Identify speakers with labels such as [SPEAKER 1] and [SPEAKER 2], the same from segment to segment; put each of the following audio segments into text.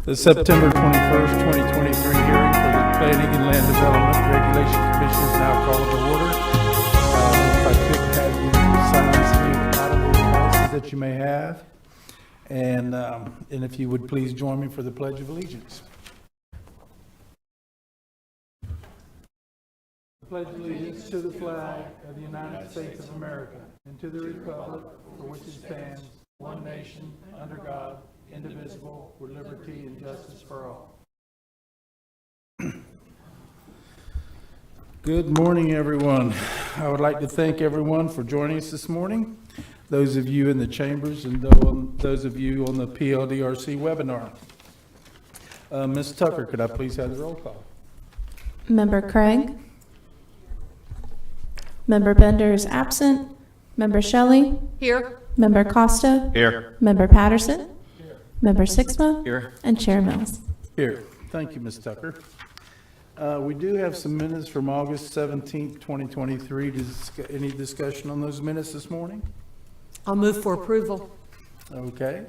[SPEAKER 1] The September 21st, 2023 hearing for the Planning and Land Development Regulation Commission is now called to order. If I could have you sign some of the audible devices that you may have. And if you would please join me for the Pledge of Allegiance. I pledge allegiance to the flag of the United States of America and to the republic for which it stands, one nation, under God, indivisible, with liberty and justice for all. Good morning, everyone. I would like to thank everyone for joining us this morning, those of you in the chambers and those of you on the PLDRC webinar. Ms. Tucker, could I please have the roll call?
[SPEAKER 2] Member Craig? Member Bender is absent. Member Shelley?
[SPEAKER 3] Here.
[SPEAKER 2] Member Costa?
[SPEAKER 4] Here.
[SPEAKER 2] Member Patterson?
[SPEAKER 4] Here.
[SPEAKER 2] Member Sixma?
[SPEAKER 4] Here.
[SPEAKER 2] And Chair Mills.
[SPEAKER 1] Here. Thank you, Ms. Tucker. We do have some minutes from August 17th, 2023. Any discussion on those minutes this morning?
[SPEAKER 3] I'll move for approval.
[SPEAKER 1] Okay.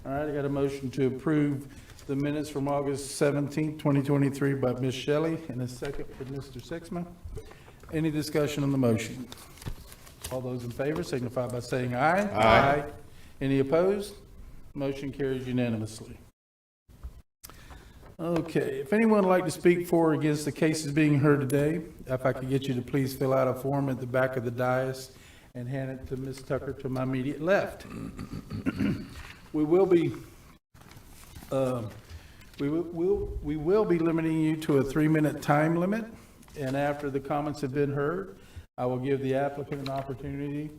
[SPEAKER 1] All right, I got a motion to approve the minutes from August 17th, 2023 by Ms. Shelley and a second for Mr. Sixma. Any discussion on the motion? All those in favor signify by saying aye. Aye. Any opposed? Motion carries unanimously. Okay, if anyone would like to speak for or against the cases being heard today, if I could get you to please fill out a form at the back of the dais and hand it to Ms. Tucker to my immediate left. We will be limiting you to a 3-minute time limit, and after the comments have been heard, I will give the applicant an opportunity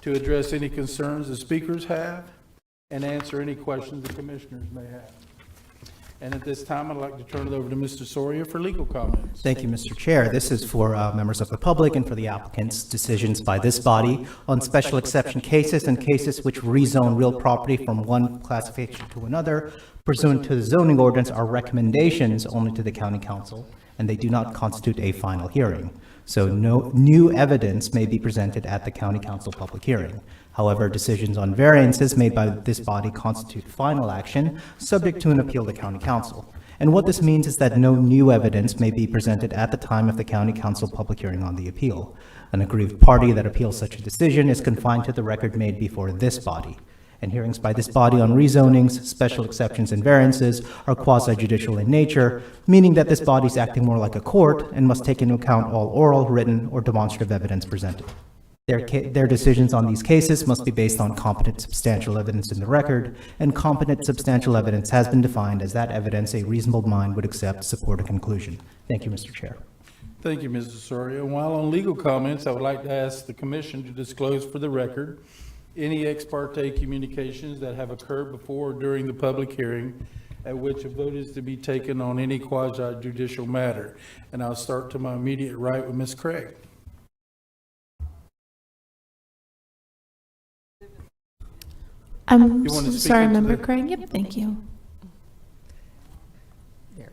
[SPEAKER 1] to address any concerns the speakers have and answer any questions the commissioners may have. And at this time, I'd like to turn it over to Mr. Soria for legal comments.
[SPEAKER 5] Thank you, Mr. Chair. This is for members of the public and for the applicants' decisions by this body on special exception cases and cases which rezone real property from one classification to another pursuant to the zoning ordinance are recommendations only to the county council, and they do not constitute a final hearing. So no new evidence may be presented at the county council public hearing. However, decisions on variances made by this body constitute final action, subject to an appeal to county council. And what this means is that no new evidence may be presented at the time of the county council public hearing on the appeal. An aggrieved party that appeals such a decision is confined to the record made before this body. And hearings by this body on rezonings, special exceptions, and variances are quasi-judicial in nature, meaning that this body is acting more like a court and must take into account all oral, written, or demonstrative evidence presented. Their decisions on these cases must be based on competent substantial evidence in the record, and competent substantial evidence has been defined as that evidence a reasonable mind would accept to support a conclusion. Thank you, Mr. Chair.
[SPEAKER 1] Thank you, Mr. Soria. While on legal comments, I would like to ask the commission to disclose for the record any ex parte communications that have occurred before or during the public hearing at which a vote is to be taken on any quasi-judicial matter. And I'll start to my immediate right with Ms. Craig.
[SPEAKER 2] I'm
[SPEAKER 1] You want to speak
[SPEAKER 2] sorry,
[SPEAKER 1] into
[SPEAKER 2] Member
[SPEAKER 1] the-
[SPEAKER 2] Craig. Yep, thank you.
[SPEAKER 3] There.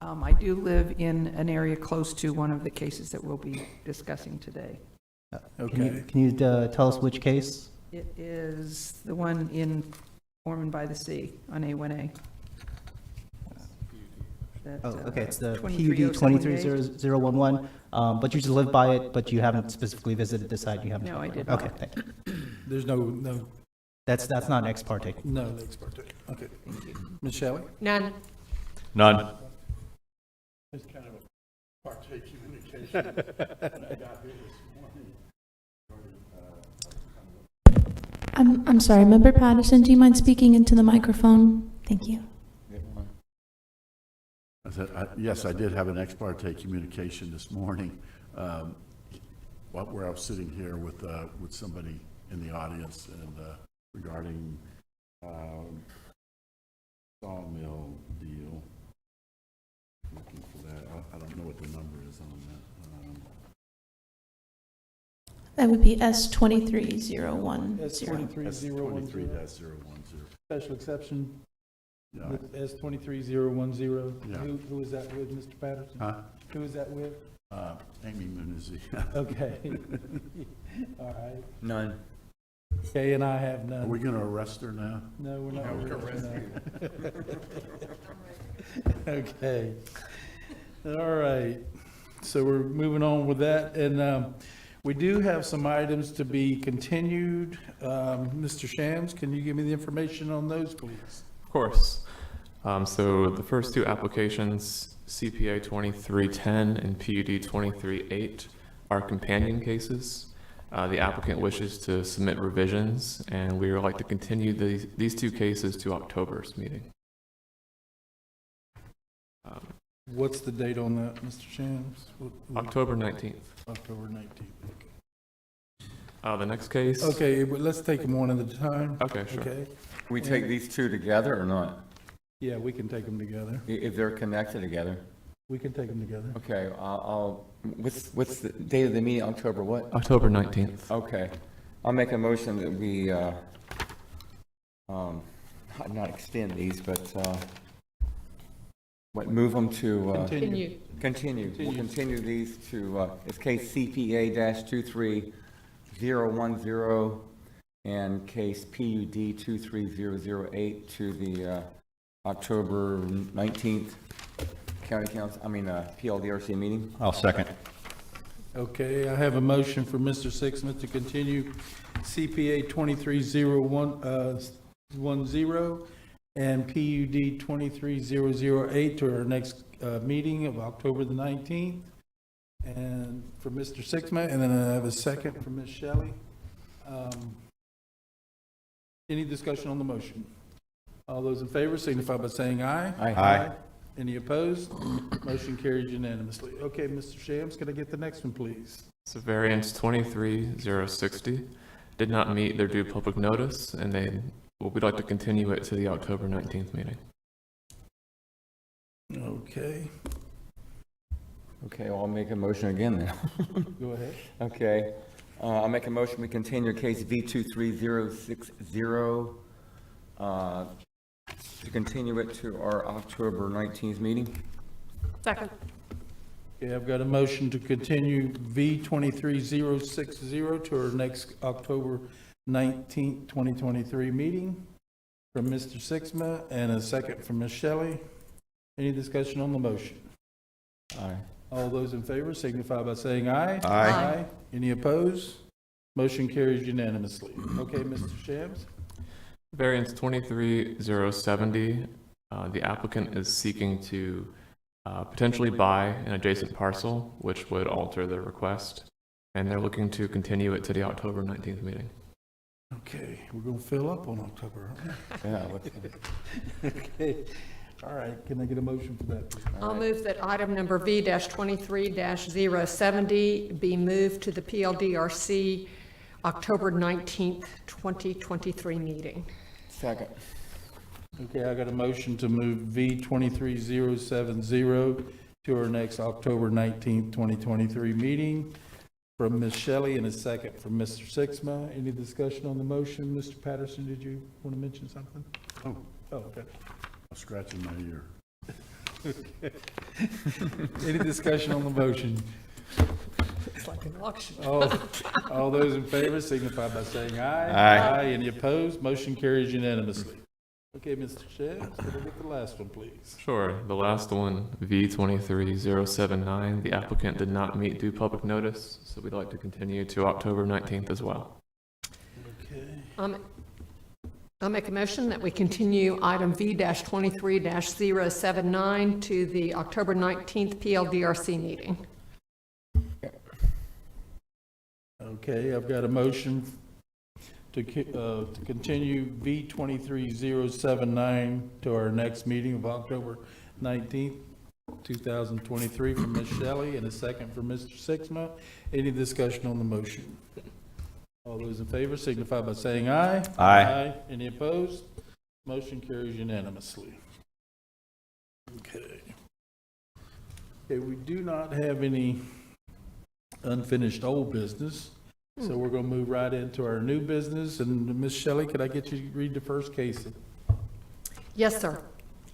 [SPEAKER 3] I do live in an area close to one of the cases that we'll be discussing today.
[SPEAKER 1] Okay.
[SPEAKER 5] Can you tell us which case?
[SPEAKER 3] It is the one in Ormond by the Sea on A1A. That,
[SPEAKER 5] Oh, okay, it's the
[SPEAKER 3] 23078.
[SPEAKER 5] PUD 230011, but you just live by it, but you haven't specifically visited the site, you haven't?
[SPEAKER 3] No, I did not.
[SPEAKER 5] Okay, thank you.
[SPEAKER 1] There's no
[SPEAKER 5] That's not ex parte.
[SPEAKER 1] ex parte. Okay. Ms. Shelley?
[SPEAKER 3] None.
[SPEAKER 4] None.
[SPEAKER 1] It's kind of a parte communication. When I got here this morning.
[SPEAKER 2] I'm sorry, Member Patterson, do you mind speaking into the microphone? Thank you.
[SPEAKER 6] Yes, I did have an ex parte communication this morning, where I was sitting here with somebody in the audience and regarding sawmill deal. Looking for that. I don't know what the number is on that.
[SPEAKER 2] That would be S23010.
[SPEAKER 6] S23-010.
[SPEAKER 1] Special exception,
[SPEAKER 6] Yeah.
[SPEAKER 1] S23010.
[SPEAKER 6] Yeah.
[SPEAKER 1] Who is that with, Mr. Patterson?
[SPEAKER 6] Huh?
[SPEAKER 1] Who is that with?
[SPEAKER 6] Amy Munizzi.
[SPEAKER 1] Okay. All right.
[SPEAKER 4] None.
[SPEAKER 1] Kay and I have
[SPEAKER 6] Are
[SPEAKER 1] none.
[SPEAKER 6] we going to arrest her now?
[SPEAKER 1] No, we're not. Okay. All right. So we're moving on with that, and we do have some items to be continued. Mr. Shams, can you give me the information on those, please?
[SPEAKER 4] Of course. So the first two applications, CPA 2310 and PUD 238, are companion cases. The applicant wishes to submit revisions, and we would like to continue these two cases to October's meeting.
[SPEAKER 1] What's the date on that, Mr. Shams?
[SPEAKER 4] October 19th.
[SPEAKER 1] October 19th.
[SPEAKER 4] The next case.
[SPEAKER 1] Okay, but let's take them one at a time.
[SPEAKER 4] Okay, sure.
[SPEAKER 1] Okay?
[SPEAKER 7] We take these two together or not?
[SPEAKER 1] Yeah, we can take them together.
[SPEAKER 7] If they're connected together?
[SPEAKER 1] We can take them together.
[SPEAKER 7] Okay, what's the date of the meeting, October what?
[SPEAKER 4] October 19th.
[SPEAKER 7] Okay, I'll make a motion that we, not extend these, but, move them to,
[SPEAKER 1] Continue.
[SPEAKER 7] continue. We'll continue these to, it's case CPA-23010 and case PUD 23008 to the, October 19th County Council, PLDRC meeting.
[SPEAKER 5] I'll second.
[SPEAKER 1] Okay, I have a motion for Mr. Sixsmith to continue CPA 230110 and PUD 23008 to our next meeting of October the 19th. And for Mr. Sixsmith, and then I have a second from Ms. Shelley. Any discussion on the motion? All those in favor signify by saying aye.
[SPEAKER 7] Aye.
[SPEAKER 1] Any opposed? Motion carries unanimously. Okay, Mr. Shams, can I get the next one, please?
[SPEAKER 4] So variance 23060 did not meet their due public notice, and we'd like to continue it to the October 19th meeting.
[SPEAKER 1] Okay,
[SPEAKER 7] Okay, well, I'll make a motion again then.
[SPEAKER 1] go ahead.
[SPEAKER 7] Okay, I'll make a motion, we continue case V23060, to continue it to our October 19th meeting.
[SPEAKER 3] Second.
[SPEAKER 1] Okay, I've got a motion to continue V 23060 to our next October 19th, 2023 meeting from Mr. Sixsmith and a second from Ms. Shelley. Any discussion on the motion?
[SPEAKER 7] Aye.
[SPEAKER 1] All those in favor signify by saying aye.
[SPEAKER 3] Aye.
[SPEAKER 1] Any opposed? Motion carries unanimously. Okay, Mr. Shams?
[SPEAKER 4] Variance 23070, the applicant is seeking to potentially buy an adjacent parcel, which would alter the request, and they're looking to continue it to the October 19th meeting.
[SPEAKER 1] Okay, we're gonna fill up on October, aren't
[SPEAKER 7] Yeah, let's-
[SPEAKER 1] we? Okay, all right, can I get a motion for that, please?
[SPEAKER 8] I'll move that item number V-23-070 be moved to the PLDRC October 19th, 2023 meeting.
[SPEAKER 7] Second.
[SPEAKER 1] Okay, I got a motion to move V 23070 to our next October 19th, 2023 meeting from Ms. Shelley and a second from Mr. Sixsmith. Any discussion on the motion? Mr. Patterson, did you want to mention something?
[SPEAKER 6] Oh,
[SPEAKER 1] Okay.
[SPEAKER 6] I'm scratching my ear.
[SPEAKER 1] Any discussion on the motion?
[SPEAKER 8] It's like an auction.
[SPEAKER 1] All those in favor signify by saying aye.
[SPEAKER 7] Aye.
[SPEAKER 1] Any opposed? Motion carries unanimously. Okay, Mr. Shams, can I get the last one, please?
[SPEAKER 4] Sure. The last one, V23079, the applicant did not meet due public notice, so we'd like to continue to October 19th as well.
[SPEAKER 1] Okay.
[SPEAKER 8] I'll make a motion that we continue item V-23-079 to the October 19th PLDRC meeting.
[SPEAKER 1] Okay, I've got a motion to continue V 23079 to our next meeting of October 19th, 2023 from Ms. Shelley and a second from Mr. Sixsmith. Any discussion on the motion? All those in favor signify by saying aye.
[SPEAKER 7] Aye.
[SPEAKER 1] Any opposed? Motion carries unanimously. Okay. Okay, we do not have any unfinished old business, so we're going to move right into our new business. And Ms. Shelley, could I get you to read the first case?
[SPEAKER 8] Yes, sir.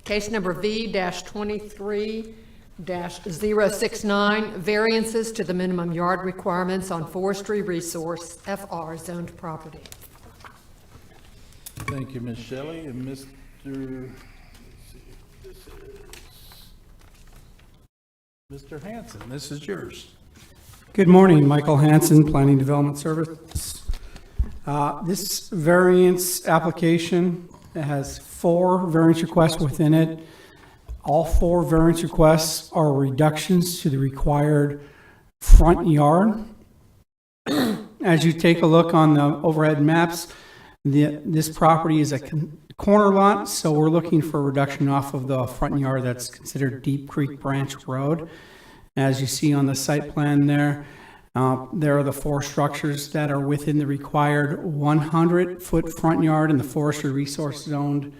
[SPEAKER 8] Case number V-23-069, variances to the minimum yard requirements on forestry resource FR zoned property.
[SPEAKER 1] Thank you, Ms. Shelley. And Mr., let's see, this is Mr. Hanson. This is yours.
[SPEAKER 9] Good morning, Michael Hanson, Planning Development Service. This variance application has 4 variance requests within it. All 4 variance requests are reductions to the required front yard. As you take a look on the overhead maps, this property is a corner lot, so we're looking for a reduction off of the front yard that's considered Deep Creek Branch Road. As you see on the site plan there are the 4 structures that are within the required 100-foot front yard in the forestry resource zoned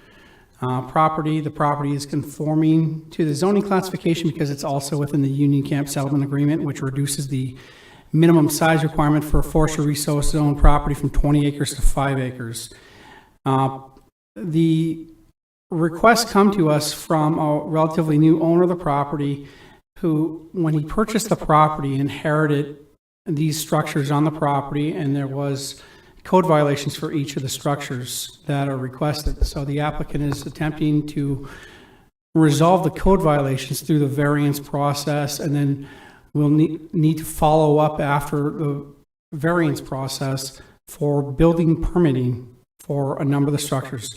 [SPEAKER 9] property. The property is conforming to the zoning classification because it's also within the Union Camp Settlement Agreement, which reduces the minimum size requirement for a forestry resource zone property from 20 acres to 5 acres. The requests come to us from a relatively new owner of the property who, when he purchased the property, inherited these structures on the property, and there was code violations for each of the structures that are requested. So the applicant is attempting to resolve the code violations through the variance process, and then we'll need to follow up after the variance process for building permitting for a number of the structures.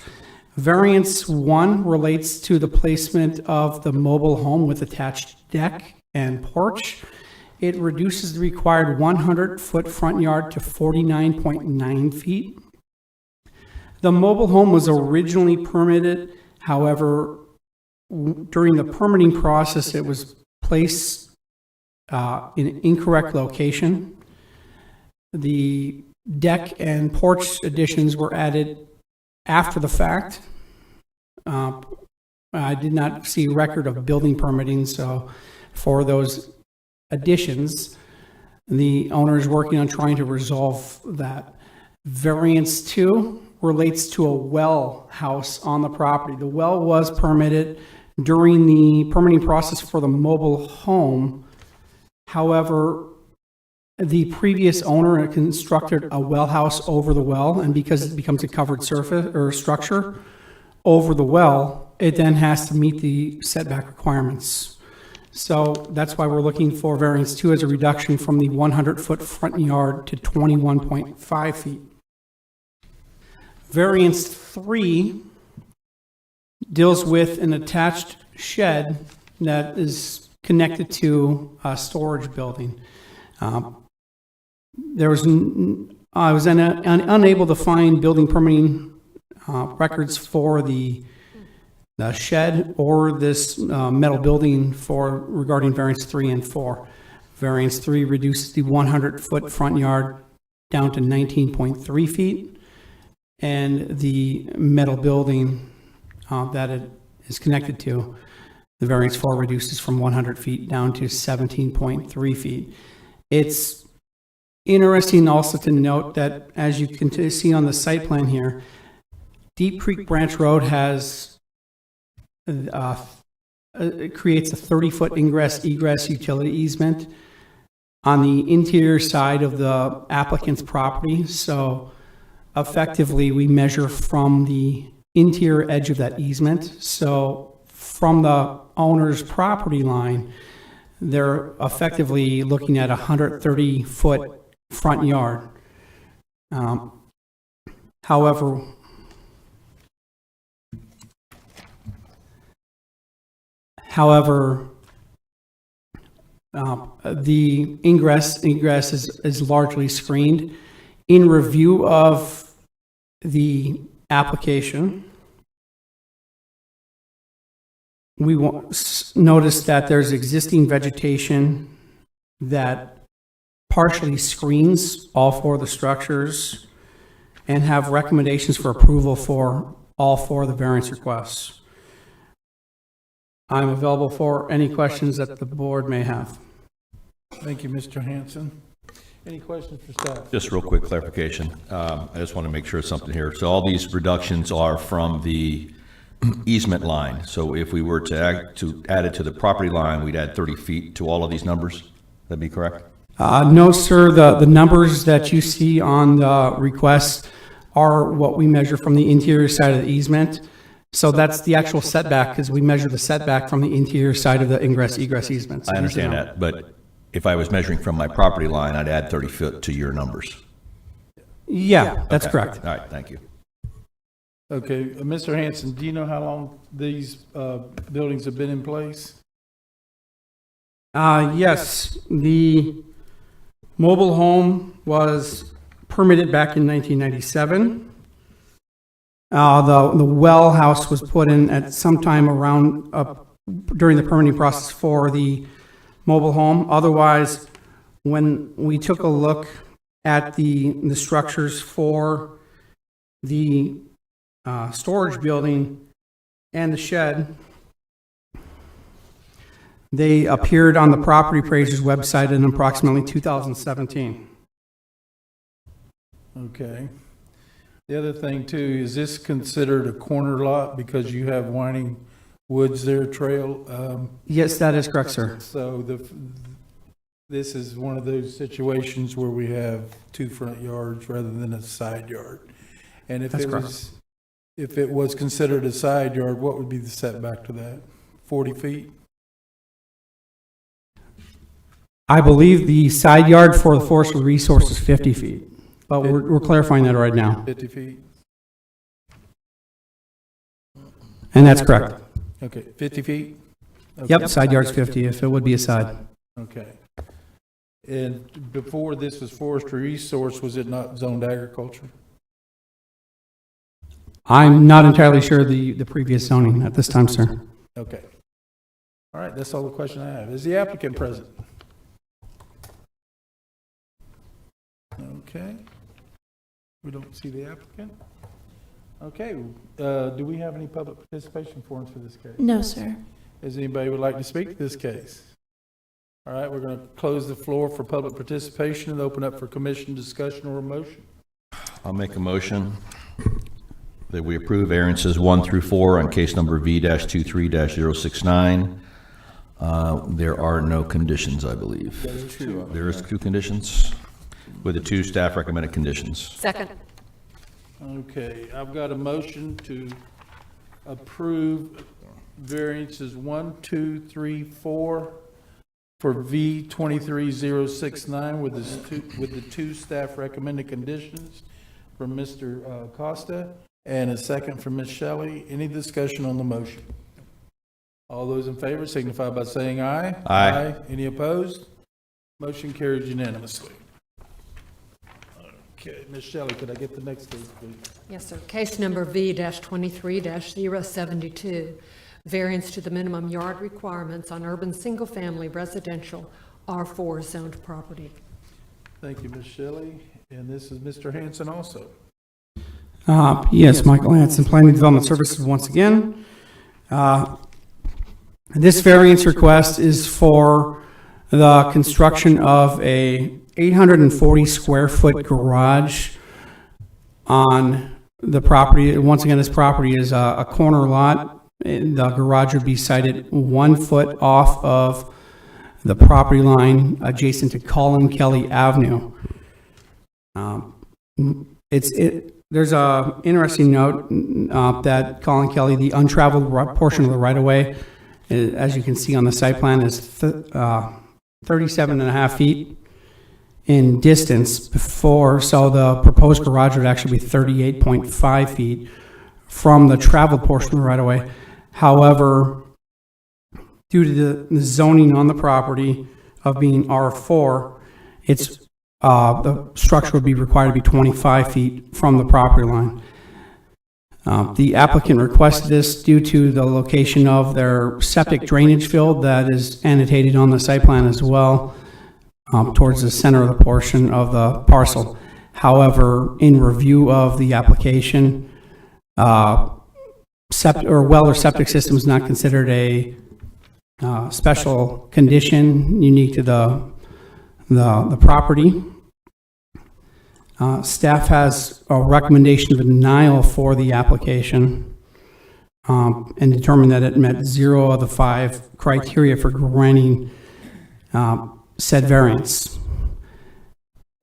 [SPEAKER 9] Variance 1 relates to the placement of the mobile home with attached deck and porch. It reduces the required 100-foot front yard to 49.9 feet. The mobile home was originally permitted. However, during the permitting process, it was placed in an incorrect location. The deck and porch additions were added after the fact. I did not see record of building permitting, so for those additions, the owner is working on trying to resolve that. Variance 2 relates to a well house on the property. The well was permitted during the permitting process for the mobile home. However, the previous owner constructed a well house over the well, and because it becomes a covered surface or structure over the well, it then has to meet the setback requirements. So that's why we're looking for variance 2 as a reduction from the 100-foot front yard to 21.5 feet. Variance 3 deals with an attached shed that is connected to a storage building. I was unable to find building permitting records for the shed or this metal building regarding variance 3 and 4. Variance 3 reduces the 100-foot front yard down to 19.3 feet, and the metal building that it is connected to, the variance 4 reduces from 100 feet down to 17.3 feet. It's interesting also to note that, as you can see on the site plan here, Deep Creek Branch Road has it creates a 30-foot ingress-egress utility easement on the interior side of the applicant's property. So effectively, we measure from the interior edge of that easement. So from the owner's property line, they're effectively looking at a 130-foot front yard. However, the ingress is largely screened. In review of the application, we noticed that there's existing vegetation that partially screens all 4 of the structures and have recommendations for approval for all 4 of the variance requests. I'm available for any questions that the board may have.
[SPEAKER 1] Thank you, Mr. Hanson. Any questions for staff?
[SPEAKER 10] Just real quick clarification. I just want to make sure something here. So all these reductions are from the easement line. So if we were to add it to the property line, we'd add 30 feet to all of these numbers? That'd be correct?
[SPEAKER 9] No, sir. The numbers that you see on the request are what we measure from the interior side of the easement. So that's the actual setback, because we measure the setback from the interior side of the ingress-egress easement. So
[SPEAKER 10] I understand
[SPEAKER 9] these are-
[SPEAKER 10] that, but if I was measuring from my property line, I'd add 30 foot to your numbers.
[SPEAKER 9] Yeah, that's
[SPEAKER 10] Okay.
[SPEAKER 9] correct.
[SPEAKER 10] All right, thank you.
[SPEAKER 1] Okay, Mr. Hanson, do you know how long these buildings have been in place?
[SPEAKER 9] Yes, the mobile home was permitted back in 1997. The well house was put in at some time around, during the permitting process for the mobile home. Otherwise, when we took a look at the structures for the storage building and the shed, they appeared on the property appraiser's website in approximately 2017.
[SPEAKER 1] Okay. The other thing too, is this considered a corner lot because you have Winding Woods there trail?
[SPEAKER 9] Yes, that is correct, sir.
[SPEAKER 1] So this is one of those situations where we have two front yards rather than a side yard. And if
[SPEAKER 9] That's
[SPEAKER 1] it was considered a side yard, what would be the setback to that? 40 feet?
[SPEAKER 9] I believe the side yard for the forestry resource is 50 feet, but we're clarifying that right now.
[SPEAKER 1] 50 feet?
[SPEAKER 9] And that's correct.
[SPEAKER 1] Okay, 50 feet? Okay.
[SPEAKER 9] Yep, side yard's 50 if it would be a side.
[SPEAKER 1] Okay. And before this was forestry resource, was it not zoned agriculture?
[SPEAKER 9] I'm not entirely sure the previous zoning at this time, sir.
[SPEAKER 1] Okay. All right, that's all the question I have. Is the applicant present? Okay. We don't see the applicant. Okay, do we have any public participation forms for this case?
[SPEAKER 2] No, sir.
[SPEAKER 1] Is anybody would like to speak to this case? All right, we're going to close the floor for public participation and open up for commission discussion or a motion.
[SPEAKER 10] I'll make a motion that we approve variances 1 through 4 on case number V-23-069. There are no conditions, I believe. There is 2 conditions, with the 2 staff recommended conditions.
[SPEAKER 8] Second.
[SPEAKER 1] Okay, I've got a motion to approve variances 1, 2, 3, 4 for V-23069 with the 2 staff recommended conditions from Mr. Costa and a second from Ms. Shelley. Any discussion on the motion? All those in favor signify by saying aye.
[SPEAKER 10] Aye.
[SPEAKER 1] Any opposed? Motion carries unanimously. Okay, Ms. Shelley, could I get the next case, please?
[SPEAKER 8] Yes, sir. Case number V-23-072, variance to the minimum yard requirements on urban single-family residential R4 zoned property.
[SPEAKER 1] Thank you, Ms. Shelley. And this is Mr. Hanson also.
[SPEAKER 9] Yes, Michael Hanson, Planning and Development Services once again. This variance request is for the construction of a 840 square foot garage on the property. Once again, this property is a corner lot. The garage would be sited 1 foot off of the property line adjacent to Colin Kelly Avenue. There's a interesting note that Colin Kelly, the untraveled portion of the right-of-way, as you can see on the site plan, is 37 and a half feet in distance before, so the proposed garage would actually be 38.5 feet from the traveled portion of the right-of-way. However, due to the zoning on the property of being R4, it's the structure would be required to be 25 feet from the property line. The applicant requested this due to the location of their septic drainage field that is annotated on the site plan as well, towards the center of the portion of the parcel. However, in review of the application, well or septic system is not considered a special condition unique to the property. Staff has a recommendation of denial for the application and determined that it met 0 of the 5 criteria for granting said variance.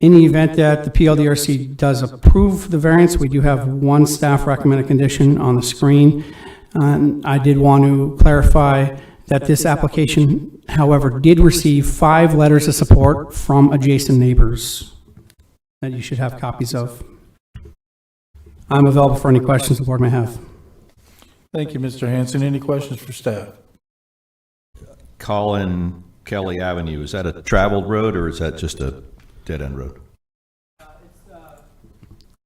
[SPEAKER 9] In the event that the PLDRC does approve the variance, we do have one staff recommended condition on the screen. I did want to clarify that this application, however, did receive 5 letters of support from adjacent neighbors that you should have copies of. I'm available for any questions the board may have.
[SPEAKER 1] Thank you, Mr. Hanson. Any questions for staff?
[SPEAKER 10] Colin Kelly Avenue, is that a traveled road or is that just a dead-end road?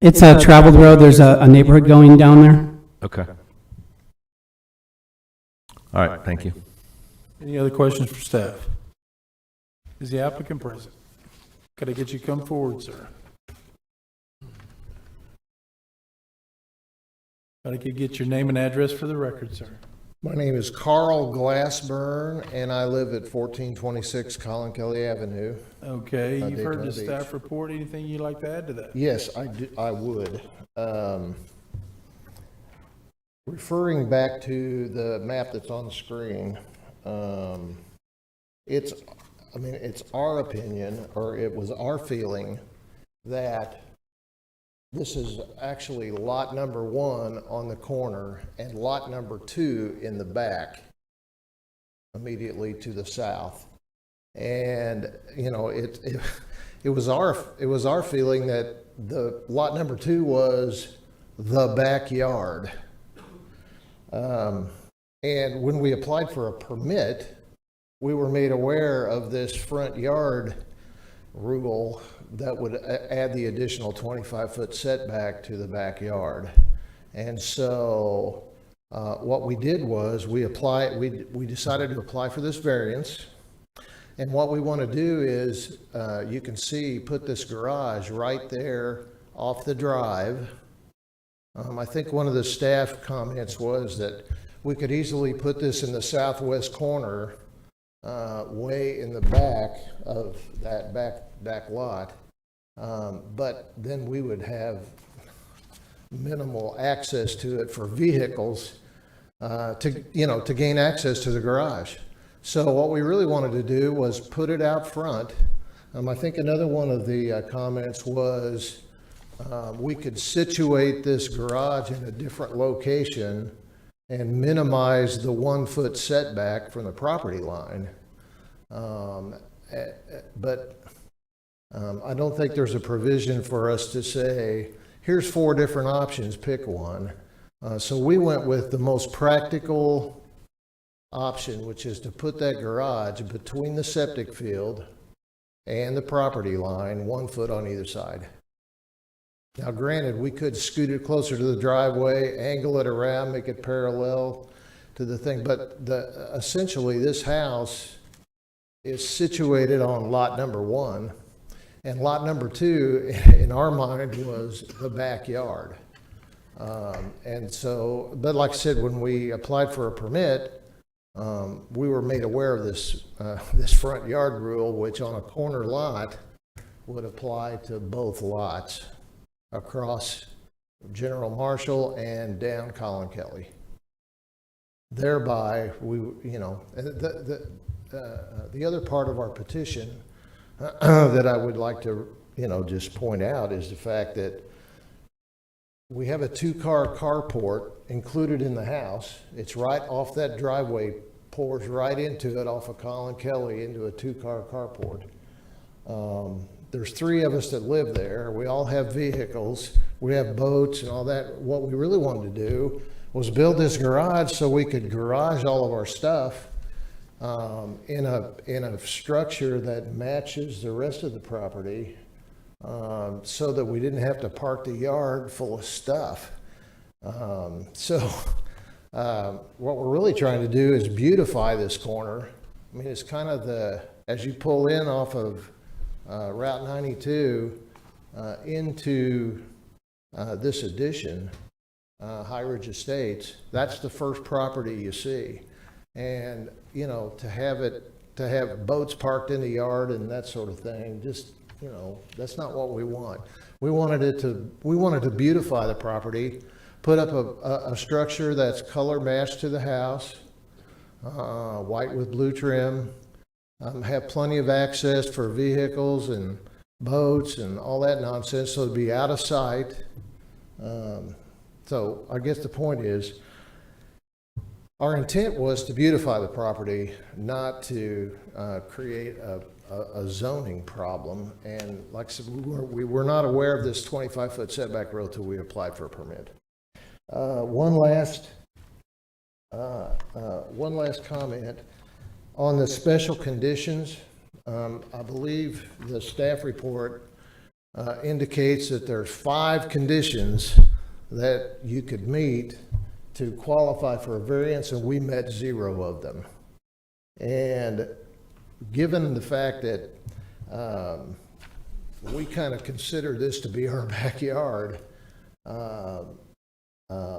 [SPEAKER 9] It's a traveled road. There's a neighborhood going down there.
[SPEAKER 10] Okay. All right, thank you.
[SPEAKER 1] Any other questions for staff? Is the applicant present? Could I get you to come forward, sir? If I could get your name and address for the record, sir.
[SPEAKER 11] My name is Carl Glassburn, and I live at 1426 Colin Kelly Avenue.
[SPEAKER 1] Okay, you've heard the
[SPEAKER 11] Daytona
[SPEAKER 1] staff
[SPEAKER 11] Beach.
[SPEAKER 1] report. Anything you'd like to add to that?
[SPEAKER 11] Yes, I would. Referring back to the map that's on the screen, it's our opinion, or it was our feeling, that this is actually lot number 1 on the corner and lot number 2 in the back, immediately to the south. And, you know, it was our feeling that the lot number 2 was the backyard. And when we applied for a permit, we were made aware of this front yard rule that would add the additional 25-foot setback to the backyard. And so what we did was we decided to apply for this variance. And what we want to do is, you can see, put this garage right there off the drive. I think one of the staff comments was that we could easily put this in the southwest corner, way in the back of that back lot. But then we would have minimal access to it for vehicles, to gain access to the garage. So what we really wanted to do was put it out front. I think another one of the comments was we could situate this garage in a different location and minimize the 1-foot setback from the property line. But I don't think there's a provision for us to say, here's 4 different options, pick one. So we went with the most practical option, which is to put that garage between the septic field and the property line, 1 foot on either side. Now, granted, we could scoot it closer to the driveway, angle it around, make it parallel to the thing, but essentially this house is situated on lot number 1, and lot number 2, in our mind, was the backyard. And so, but like I said, when we applied for a permit, we were made aware of this front yard rule, which on a corner lot would apply to both lots across General Marshall and down Colin Kelly. Thereby, the other part of our petition that I would like to, just point out is the fact that we have a 2-car carport included in the house. It's right off that driveway, pours right into it off of Colin Kelly into a 2-car carport. There's 3 of us that live there. We all have vehicles. We have boats and all that. What we really wanted to do was build this garage so we could garage all of our stuff in a structure that matches the rest of the property, so that we didn't have to park the yard full of stuff. What we're really trying to do is beautify this corner. I mean, it's kind of as you pull in off of Route 92 into this addition, High Ridge Estates, that's the first property you see. And, to have boats parked in the yard and that sort of thing, just, that's not what we want. We wanted to beautify the property, put up a structure that's color matched to the house, white with blue trim, have plenty of access for vehicles and boats and all that nonsense, so it'd be out of sight. So I guess the point is, our intent was to beautify the property, not to create a zoning problem. And like I said, we were not aware of this 25-foot setback rule till we applied for a permit. One last comment on the special conditions. I believe the staff report indicates that there's 5 conditions that you could meet to qualify for a variance, and we met 0 of them. And given the fact that we kind of consider this to be our backyard,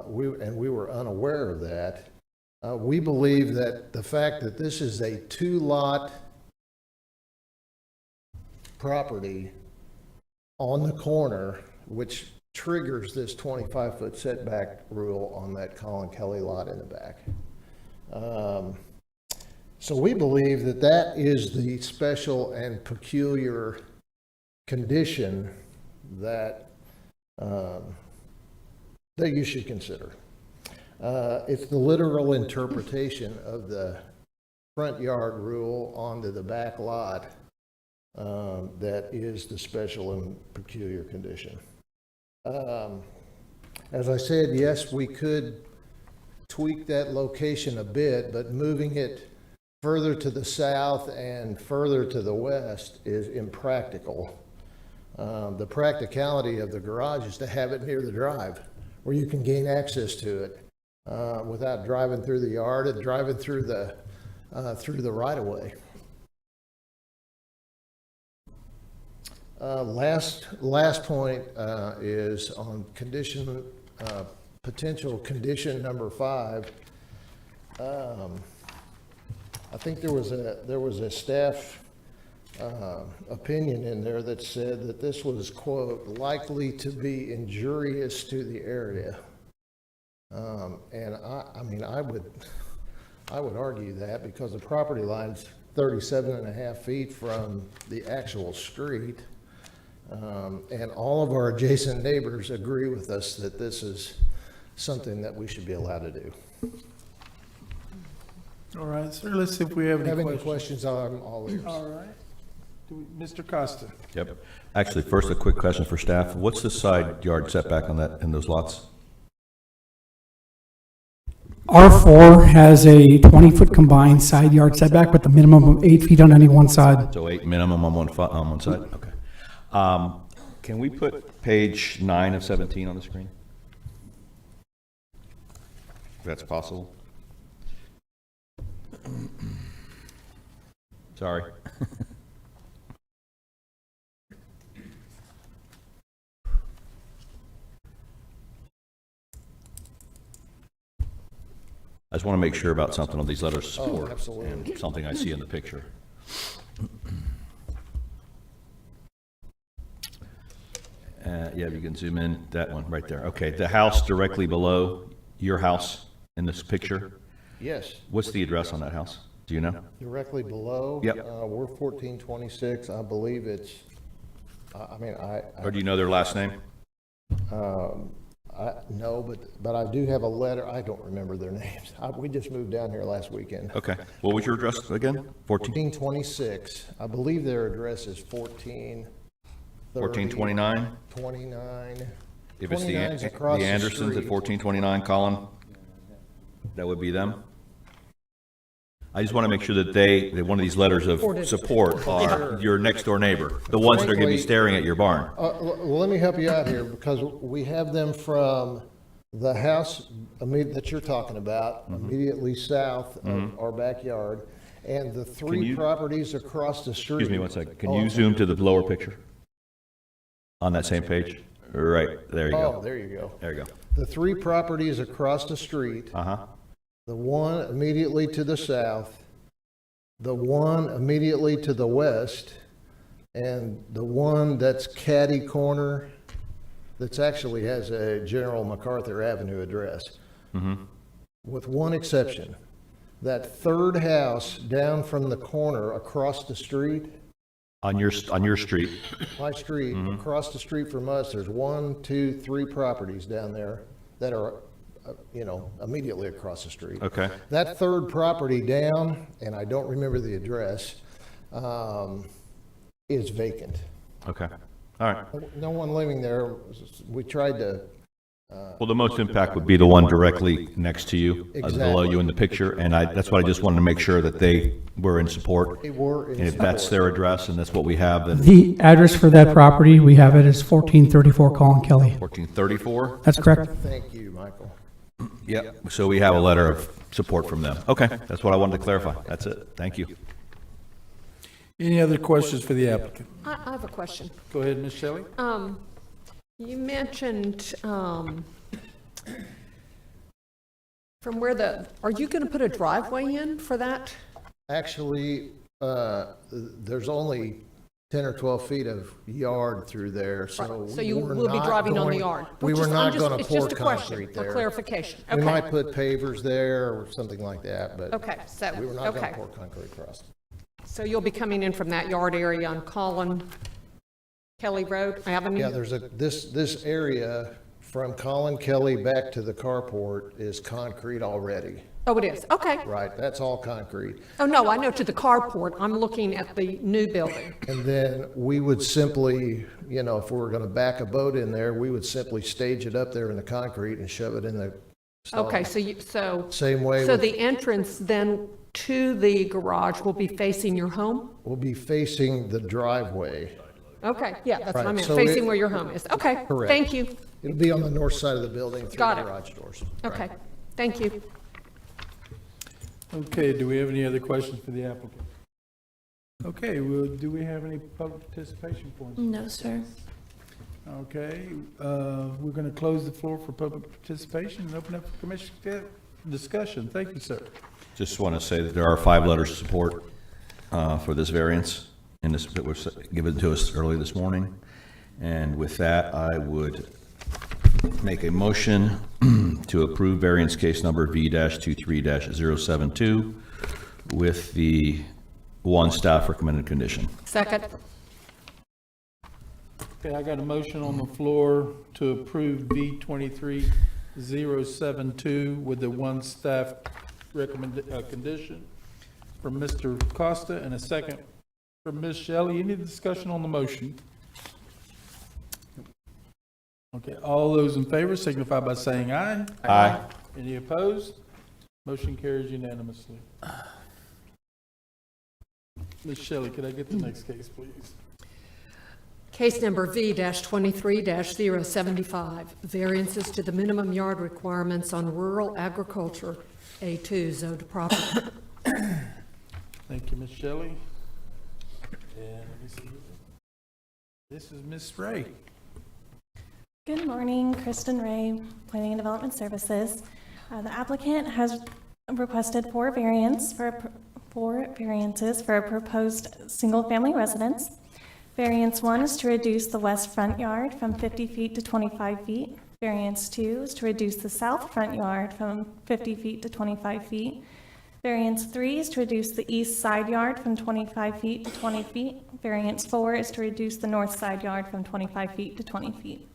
[SPEAKER 11] we were unaware of that, we believe that the fact that this is a 2-lot property on the corner, which triggers this 25-foot setback rule on that Colin Kelly lot in the back. So we believe that that is the special and peculiar condition that that you should consider. It's the literal interpretation of the front yard rule onto the back lot that is the special and peculiar condition. As I said, yes, we could tweak that location a bit, but moving it further to the south and further to the west is impractical. The practicality of the garage is to have it near the drive where you can gain access to it without driving through the yard and driving through the right-of-way. Last point is on condition, potential condition number 5. I think there was a staff opinion in there that said that this was, quote, likely to be injurious to the area. And I mean, I would argue that because the property line's 37.5 feet from the actual street. And all of our adjacent neighbors agree with us that this is something that we should be allowed to do.
[SPEAKER 1] All right, sir, let's see if we have any questions.
[SPEAKER 11] I'm all ears.
[SPEAKER 1] All right. Mr. Costa.
[SPEAKER 10] Yep. Actually, first, a quick question for staff. What's the side yard setback on that, in those lots?
[SPEAKER 9] R4 has a 20-foot combined side yard setback, but the minimum of 8 feet on any one side.
[SPEAKER 10] So 8 minimum on one side? Okay. Can we put page 9 of 17 on the screen? If that's possible. Sorry. I just want to make sure about something on these letters of support.
[SPEAKER 11] Absolutely.
[SPEAKER 10] And something I see in the picture. Yeah, you can zoom in, that one right there. Okay, the house directly below your house in this picture,
[SPEAKER 11] Yes,
[SPEAKER 10] what's the address on that house? Do you know?
[SPEAKER 11] directly below.
[SPEAKER 10] Yep.
[SPEAKER 11] We're 1426. I believe it's,
[SPEAKER 10] Or do you know their last name?
[SPEAKER 11] no, but I do have a letter. I don't remember their names. We just moved down here last weekend.
[SPEAKER 10] Okay, what was your address again? 14?
[SPEAKER 11] 1426. I believe their address is
[SPEAKER 10] 1429?
[SPEAKER 11] 29.
[SPEAKER 10] If it's the
[SPEAKER 11] 29's across the
[SPEAKER 10] Andersons at
[SPEAKER 11] street.
[SPEAKER 10] 1429, Colin, that would be them? I just want to make sure that that one of these letters of support are your next door neighbor, the ones that are going to be
[SPEAKER 11] Frankly,
[SPEAKER 10] staring at your barn.
[SPEAKER 11] Well, let me help you out here, because we have them from the house that you're talking about, immediately south of our backyard, and the 3 properties across the street.
[SPEAKER 10] Excuse me one second. Can you zoom to the lower picture? On that same page? Right, there you go.
[SPEAKER 11] Oh, there you go.
[SPEAKER 10] There you go.
[SPEAKER 11] The 3 properties across the street,
[SPEAKER 10] Uh-huh.
[SPEAKER 11] the one immediately to the south, the one immediately to the west, and the one that's catty corner, that's actually has a General MacArthur Avenue address. With one exception. That 3rd house down from the corner across the street
[SPEAKER 10] On your street.
[SPEAKER 11] My street, across the street from us, there's 1, 2, 3 properties down there that are, immediately across the street.
[SPEAKER 10] Okay.
[SPEAKER 11] That third property down, and I don't remember the address, is vacant.
[SPEAKER 10] Okay. All right.
[SPEAKER 11] No one living there. We tried to,
[SPEAKER 10] Well, the most impact would be the one directly next to you, below
[SPEAKER 11] Exactly.
[SPEAKER 10] you in the picture, and that's what I just wanted to make sure that they were in support.
[SPEAKER 11] they were in
[SPEAKER 10] And if that's
[SPEAKER 11] support.
[SPEAKER 10] their address and that's what we have, then
[SPEAKER 9] The address for that property, we have it as 1434 Colin Kelly.
[SPEAKER 10] 1434?
[SPEAKER 9] That's correct.
[SPEAKER 11] Thank you, Michael.
[SPEAKER 10] Yep. So we have a letter of support from them. Okay, that's what I wanted to clarify. That's it. Thank you.
[SPEAKER 1] Any other questions for the applicant?
[SPEAKER 8] I have a question.
[SPEAKER 1] Go ahead, Ms. Shelley.
[SPEAKER 8] You mentioned, from where are you going to put a driveway in for that?
[SPEAKER 11] Actually, there's only 10 or 12 feet of yard through there, so.
[SPEAKER 8] Right, so you
[SPEAKER 11] we're
[SPEAKER 8] will be
[SPEAKER 11] not
[SPEAKER 8] driving on the
[SPEAKER 11] going-
[SPEAKER 8] yard?
[SPEAKER 11] We
[SPEAKER 8] Which
[SPEAKER 11] were
[SPEAKER 8] is-
[SPEAKER 11] not
[SPEAKER 8] I'm just-
[SPEAKER 11] going to pour
[SPEAKER 8] It's just a question
[SPEAKER 11] concrete
[SPEAKER 8] for
[SPEAKER 11] there.
[SPEAKER 8] clarification.
[SPEAKER 11] We
[SPEAKER 8] Okay.
[SPEAKER 11] might put pavers there or something like that, but
[SPEAKER 8] Okay, so,
[SPEAKER 11] we were not going
[SPEAKER 8] okay.
[SPEAKER 11] to pour concrete across.
[SPEAKER 8] So you'll be coming in from that yard area on Colin Kelly Road Avenue?
[SPEAKER 11] Yeah, there's this area from Colin Kelly back to the carport is concrete already,
[SPEAKER 8] Oh, it is, okay.
[SPEAKER 11] right? That's all concrete.
[SPEAKER 8] Oh, no, I know to the carport, I'm looking at the new building.
[SPEAKER 11] And then we would simply, if we were going to back a boat in there, we would simply stage it up there in the concrete and shove it in the stall.
[SPEAKER 8] Okay, so
[SPEAKER 11] Same way,
[SPEAKER 8] so the entrance then to the garage will be facing your home?
[SPEAKER 11] we'll be facing the driveway.
[SPEAKER 8] Okay, yeah, that's what I
[SPEAKER 11] Right,
[SPEAKER 8] meant,
[SPEAKER 11] so
[SPEAKER 8] facing
[SPEAKER 11] it-
[SPEAKER 8] where your home is. Okay,
[SPEAKER 11] Correct.
[SPEAKER 8] thank you.
[SPEAKER 11] It'll be on the north side of the building through
[SPEAKER 8] Got
[SPEAKER 11] the
[SPEAKER 8] it.
[SPEAKER 11] garage doors.
[SPEAKER 8] Okay, thank you.
[SPEAKER 1] Okay, do we have any other questions for the applicant? Okay, well, do we have any public participation for us?
[SPEAKER 2] No, sir.
[SPEAKER 1] Okay, we're going to close the floor for public participation and open up for commission discussion. Thank you, sir.
[SPEAKER 10] Just want to say that there are 5 letters of support for this variance in this, that was given to us early this morning. And with that, I would make a motion to approve variance case number V-23-072 with the one staff recommended condition.
[SPEAKER 8] Second,
[SPEAKER 1] Okay, I got a motion on the floor to approve V-23-072 with the one staff condition from Mr. Costa and a second from Ms. Shelley. Any discussion on the motion? Okay, all those in favor signify by saying aye.
[SPEAKER 10] Aye.
[SPEAKER 1] Any opposed? Motion carries unanimously. Ms. Shelley, could I get the next case, please?
[SPEAKER 8] case number V-23-075, variances to the minimum yard requirements on rural agriculture, A2 zoned property.
[SPEAKER 1] Thank you, Ms. Shelley. And let me see. This is Ms. Ray.
[SPEAKER 12] Good morning, Kristen Ray, Planning and Development Services. The applicant has requested 4 variances for a proposed single-family residence. Variance 1 is to reduce the west front yard from 50 feet to 25 feet. Variance 2 is to reduce the south front yard from 50 feet to 25 feet. Variance 3 is to reduce the east side yard from 25 feet to 20 feet. Variance 4 is to reduce the north side yard from 25 feet to 20 feet.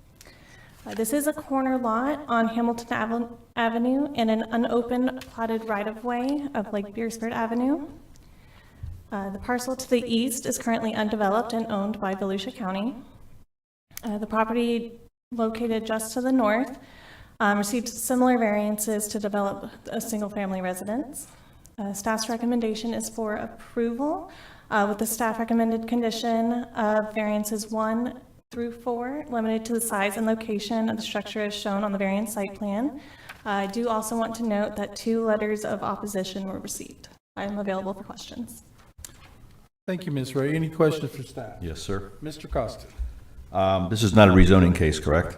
[SPEAKER 12] This is a corner lot on Hamilton Avenue in an unopened platted right-of-way of Lake Beersford Avenue. The parcel to the east is currently undeveloped and owned by Volusia County. The property located just to the north received similar variances to develop a single-family residence. Staff's recommendation is for approval with the staff recommended condition of variances 1 through 4, limited to the size and location of the structure as shown on the variance site plan. I do also want to note that 2 letters of opposition were received. I am available for questions.
[SPEAKER 1] Thank you, Ms. Ray. Any questions for staff?
[SPEAKER 10] Yes, sir.
[SPEAKER 1] Mr. Costa?
[SPEAKER 10] This is not a rezoning case, correct?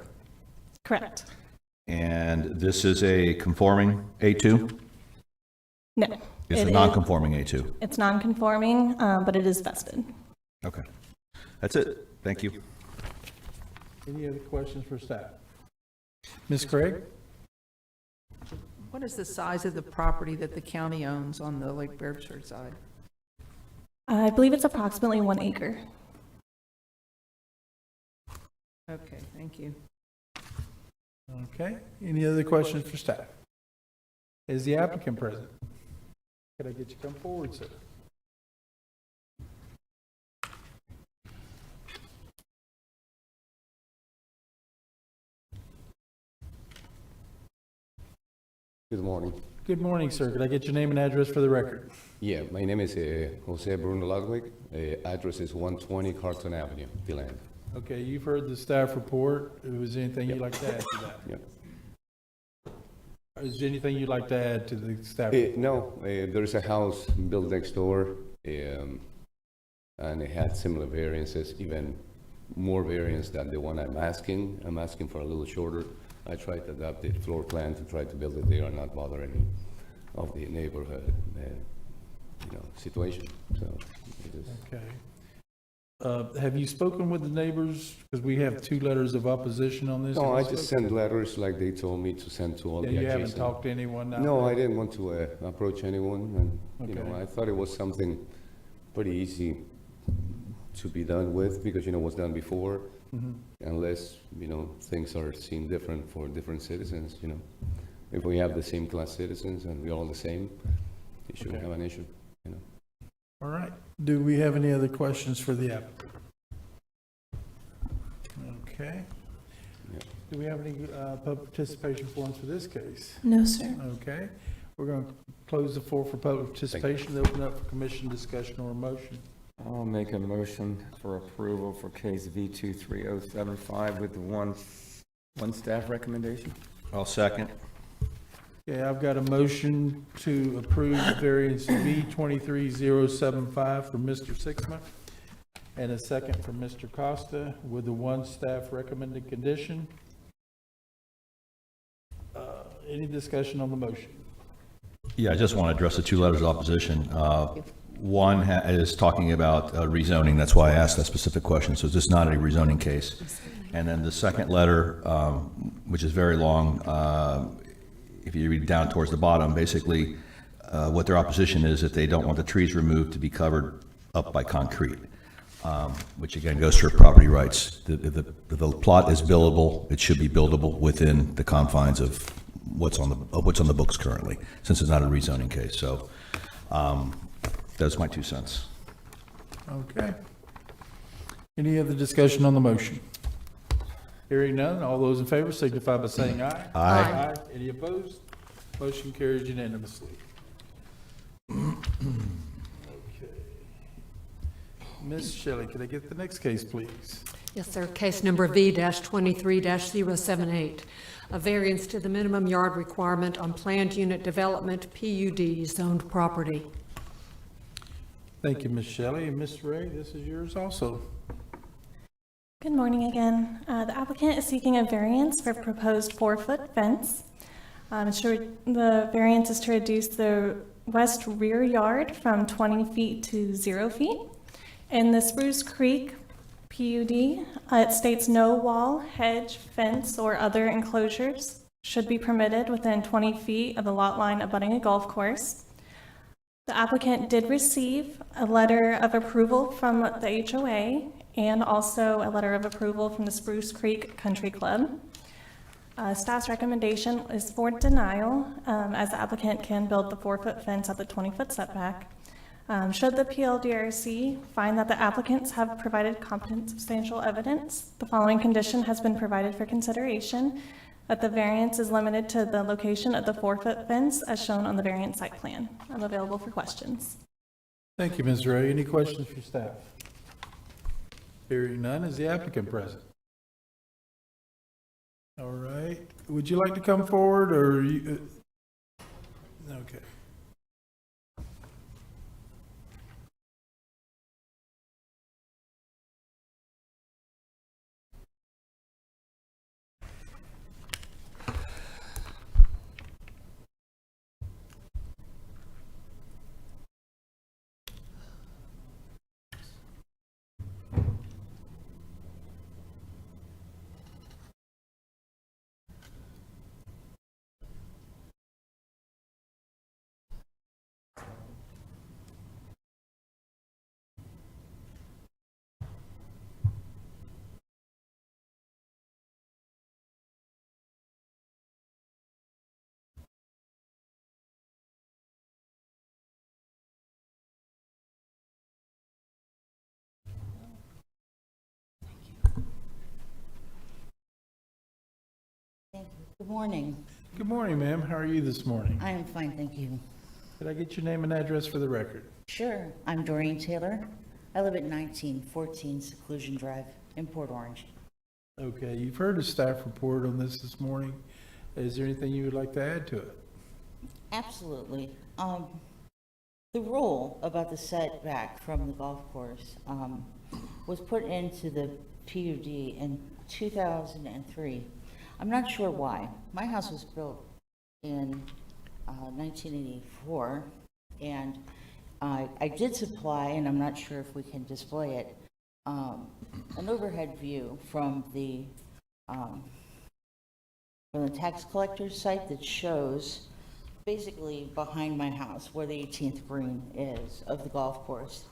[SPEAKER 12] Correct.
[SPEAKER 10] And this is a conforming A2?
[SPEAKER 12] No.
[SPEAKER 10] It's
[SPEAKER 12] it
[SPEAKER 10] a
[SPEAKER 12] is-
[SPEAKER 10] non-conforming A2?
[SPEAKER 12] It's non-conforming, but it is vested.
[SPEAKER 10] Okay. That's it. Thank you.
[SPEAKER 1] Any other questions for staff? Ms. Craig?
[SPEAKER 3] What is the size of the property that the county owns on the Lake Bearsford side?
[SPEAKER 12] I believe it's approximately 1 acre.
[SPEAKER 3] Okay, thank you.
[SPEAKER 1] Okay, any other questions for staff? Is the applicant present? Could I get you to come forward, sir?
[SPEAKER 13] Good morning.
[SPEAKER 1] Good morning, sir. Could I get your name and address for the record?
[SPEAKER 13] Yeah, my name is Jose Bruno Ludwig. Address is 120 Carlton Avenue, DeLand.
[SPEAKER 1] Okay, you've heard the staff report. Was there anything you'd like to add to that?
[SPEAKER 13] Yep.
[SPEAKER 1] Is there anything you'd like to add to the staff?
[SPEAKER 13] No, there is a house built next door, and it had similar variances, even more variance than the one I'm asking. I'm asking for a little shorter. I tried to adapt the floor plan to try to build it there and not bother any of the neighborhood, situation. So it is.
[SPEAKER 1] Okay. Have you spoken with the neighbors? Because we have 2 letters of opposition on this.
[SPEAKER 13] No, I
[SPEAKER 1] Have you
[SPEAKER 13] just
[SPEAKER 1] spoken?
[SPEAKER 13] sent letters like they told me to send to all the
[SPEAKER 1] Yeah, you
[SPEAKER 13] adjacent.
[SPEAKER 1] haven't talked to anyone now?
[SPEAKER 13] No, I didn't want to approach anyone, and,
[SPEAKER 1] Okay.
[SPEAKER 13] I thought it was something pretty easy to be done with, because, what's done before,
[SPEAKER 1] Mhm.
[SPEAKER 13] unless, things are seen different for different citizens, If we have the same class citizens and we're all the same, you shouldn't
[SPEAKER 1] Okay.
[SPEAKER 13] have an issue,
[SPEAKER 1] All right. Do we have any other questions for the applicant? Okay.
[SPEAKER 13] Yeah.
[SPEAKER 1] Do we have any public participation forms for this case?
[SPEAKER 2] No, sir.
[SPEAKER 1] Okay. We're going to close the floor for public participation, open up for commission discussion or motion.
[SPEAKER 7] I'll make a motion for approval for case V23075 with the one staff recommendation.
[SPEAKER 10] I'll second.
[SPEAKER 1] Okay, I've got a motion to approve variance V 23075 for Mr. Sixma and a second for Mr. Costa with the one staff recommended condition. Any discussion on the motion?
[SPEAKER 10] Yeah, I just want to address the 2 letters of opposition. One is talking about rezoning. That's why I asked that specific question. So this is not a rezoning case. And then the second letter, which is very long, if you read down towards the bottom, basically what their opposition is that they don't want the trees removed to be covered up by concrete, which again goes for property rights. The plot is buildable. It should be buildable within the confines of what's on the books currently, since it's not a rezoning case. So that's my 2 cents.
[SPEAKER 1] Okay. Any other discussion on the motion? Hearing none, all those in favor signify by saying aye.
[SPEAKER 10] Aye.
[SPEAKER 1] Any opposed? Motion carries unanimously. Okay. Ms. Shelley, could I get the next case, please?
[SPEAKER 8] Yes, sir. Case number V-23-078, a variance to the minimum yard requirement on planned unit development PUD zoned property.
[SPEAKER 1] Thank you, Ms. Shelley. And Ms. Ray, this is yours also.
[SPEAKER 12] Good morning again. The applicant is seeking a variance for a proposed 4-foot fence. The variance is to reduce the west rear yard from 20 feet to 0 feet. In the Spruce Creek PUD, it states no wall, hedge, fence, or other enclosures should be permitted within 20 feet of the lot line abutting a golf course. The applicant did receive a letter of approval from the HOA and also a letter of approval from the Spruce Creek Country Club. Staff's recommendation is for denial, as the applicant can build the 4-foot fence at the 20-foot setback. Should the PLDRC find that the applicants have provided competent substantial evidence, the following condition has been provided for consideration: that the variance is limited to the location of the 4-foot fence as shown on the variance site plan. I'm available for questions.
[SPEAKER 1] Thank you, Ms. Ray. Any questions for staff? Hearing none, is the applicant present? All right. Would you like to come forward, or you? Okay.
[SPEAKER 14] Good morning.
[SPEAKER 1] Good morning, ma'am. How are you this morning?
[SPEAKER 14] I am fine, thank you.
[SPEAKER 1] Could I get your name and address for the record?
[SPEAKER 14] Sure, I'm Doreen Taylor. I live at 1914 Seclusion Drive in Port Orange.
[SPEAKER 1] Okay, you've heard a staff report on this morning. Is there anything you would like to add to it?
[SPEAKER 14] Absolutely. The rule about the setback from the golf course was put into the PUD in 2003. I'm not sure why. My house was built in 1984, and I did supply, and I'm not sure if we can display it, an overhead view from the tax collector's site that shows basically behind my house where the 18th green is of the golf course,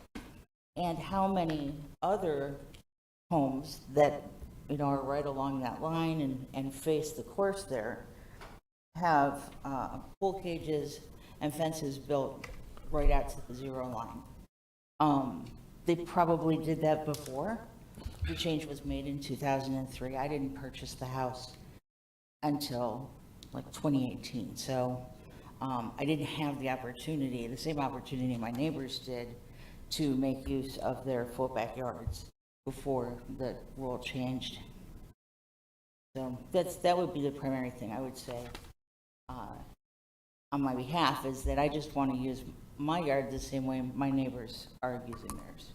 [SPEAKER 14] and how many other homes that are right along that line and face the course there have pool cages and fences built right out to the zero line. They probably did that before. The change was made in 2003. I didn't purchase the house until like 2018. So I didn't have the opportunity, the same opportunity my neighbors did, to make use of their full backyards before the rule changed. So that would be the primary thing I would say on my behalf, is that I just want to use my yard the same way my neighbors are using theirs.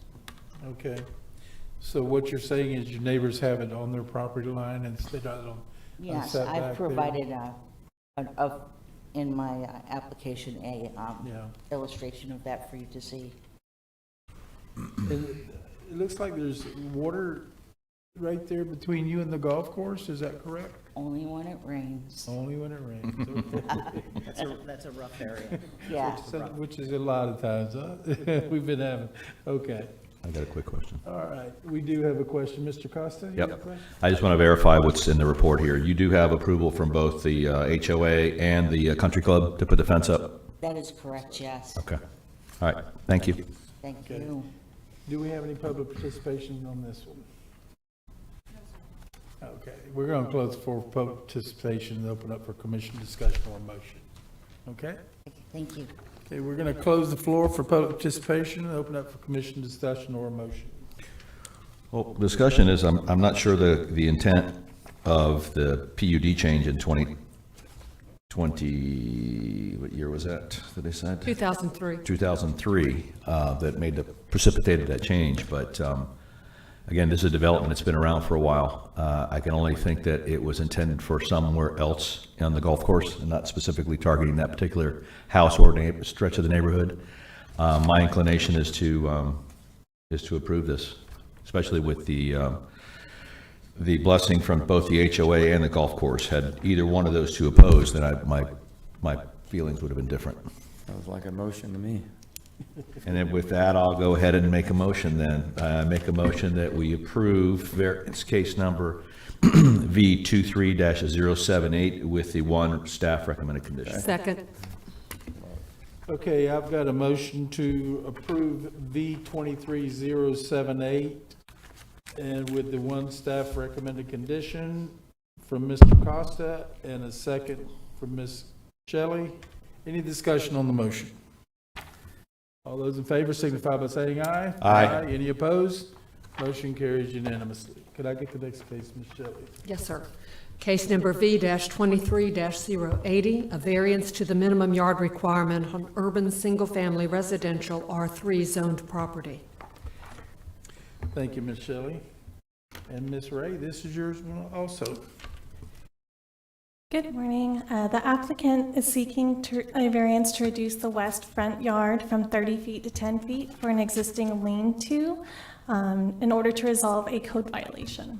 [SPEAKER 1] Okay. So what you're saying is your neighbors have it on their property line instead of
[SPEAKER 14] Yes,
[SPEAKER 1] setback
[SPEAKER 14] I've
[SPEAKER 1] there?
[SPEAKER 14] provided in my application a illustration of that for you to see.
[SPEAKER 1] It looks like there's water right there between you and the golf course, is that correct?
[SPEAKER 14] Only when it rains.
[SPEAKER 1] Only when it rains. Okay.
[SPEAKER 5] That's a rough area.
[SPEAKER 14] Yeah.
[SPEAKER 1] Which is a lot of times, huh? We've been having, okay.
[SPEAKER 10] I got a quick question.
[SPEAKER 1] All right, we do have a question. Mr. Costa? You have a
[SPEAKER 10] Yep.
[SPEAKER 1] question?
[SPEAKER 10] I just want to verify what's in the report here. You do have approval from both the HOA and the country club to put the fence up?
[SPEAKER 14] That is correct, yes.
[SPEAKER 10] Okay. All right. Thank you.
[SPEAKER 14] Thank
[SPEAKER 1] Okay.
[SPEAKER 14] you.
[SPEAKER 1] Do we have any public participation on this one? Okay, we're going to close for public participation and open up for commission discussion or motion. Okay?
[SPEAKER 14] Thank you.
[SPEAKER 1] Okay, we're going to close the floor for public participation and open up for commission discussion or motion.
[SPEAKER 10] Well, discussion is, I'm not sure the intent of the PUD change in 2020, what year was that they said?
[SPEAKER 8] 2003.
[SPEAKER 10] 2003, that precipitated that change, but again, this is a development that's been around for a while. I can only think that it was intended for somewhere else on the golf course and not specifically targeting that particular house or stretch of the neighborhood. My inclination is to approve this, especially with the blessing from both the HOA and the golf course. Had either one of those two opposed, then my feelings would have been different.
[SPEAKER 7] Sounds like a motion to me.
[SPEAKER 10] And then with that, I'll go ahead and make a motion then. Make a motion that we approve variance case number V23-078 with the one staff recommended condition.
[SPEAKER 8] Second.
[SPEAKER 1] Okay, I've got a motion to approve V23078 and with the one staff recommended condition from Mr. Costa and a second from Ms. Shelley. Any discussion on the motion? All those in favor signify by saying aye.
[SPEAKER 10] Aye.
[SPEAKER 1] Any opposed? Motion carries unanimously. Could I get the next case, Ms. Shelley?
[SPEAKER 8] Yes, sir. Case number V-23-080, a variance to the minimum yard requirement on urban single-family residential R3 zoned property.
[SPEAKER 1] Thank you, Ms. Shelley. And Ms. Ray, this is yours also.
[SPEAKER 12] Good morning. The applicant is seeking a variance to reduce the west front yard from 30 feet to 10 feet for an existing lean-to in order to resolve a code violation.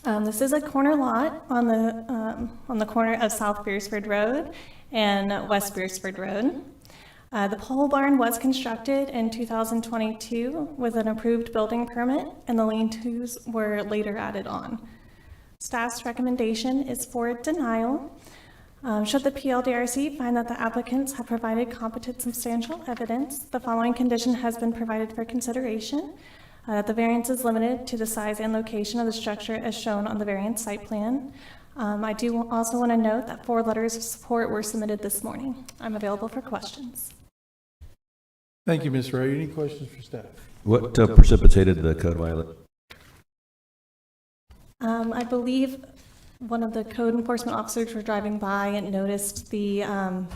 [SPEAKER 12] This is a corner lot on the corner of South Beersford Road and West Beersford Road. The pole barn was constructed in 2022 with an approved building permit, and the lean-tos were later added on. Staff's recommendation is for denial. Should the PLDRC find that the applicants have provided competent substantial evidence, the following condition has been provided for consideration. The variance is limited to the size and location of the structure as shown on the variance site plan. I do also want to note that 4 letters of support were submitted this morning. I'm available for questions.
[SPEAKER 1] Thank you, Ms. Ray. Any questions for staff?
[SPEAKER 10] What precipitated the code violation?
[SPEAKER 12] I believe one of the code enforcement officers were driving by and noticed the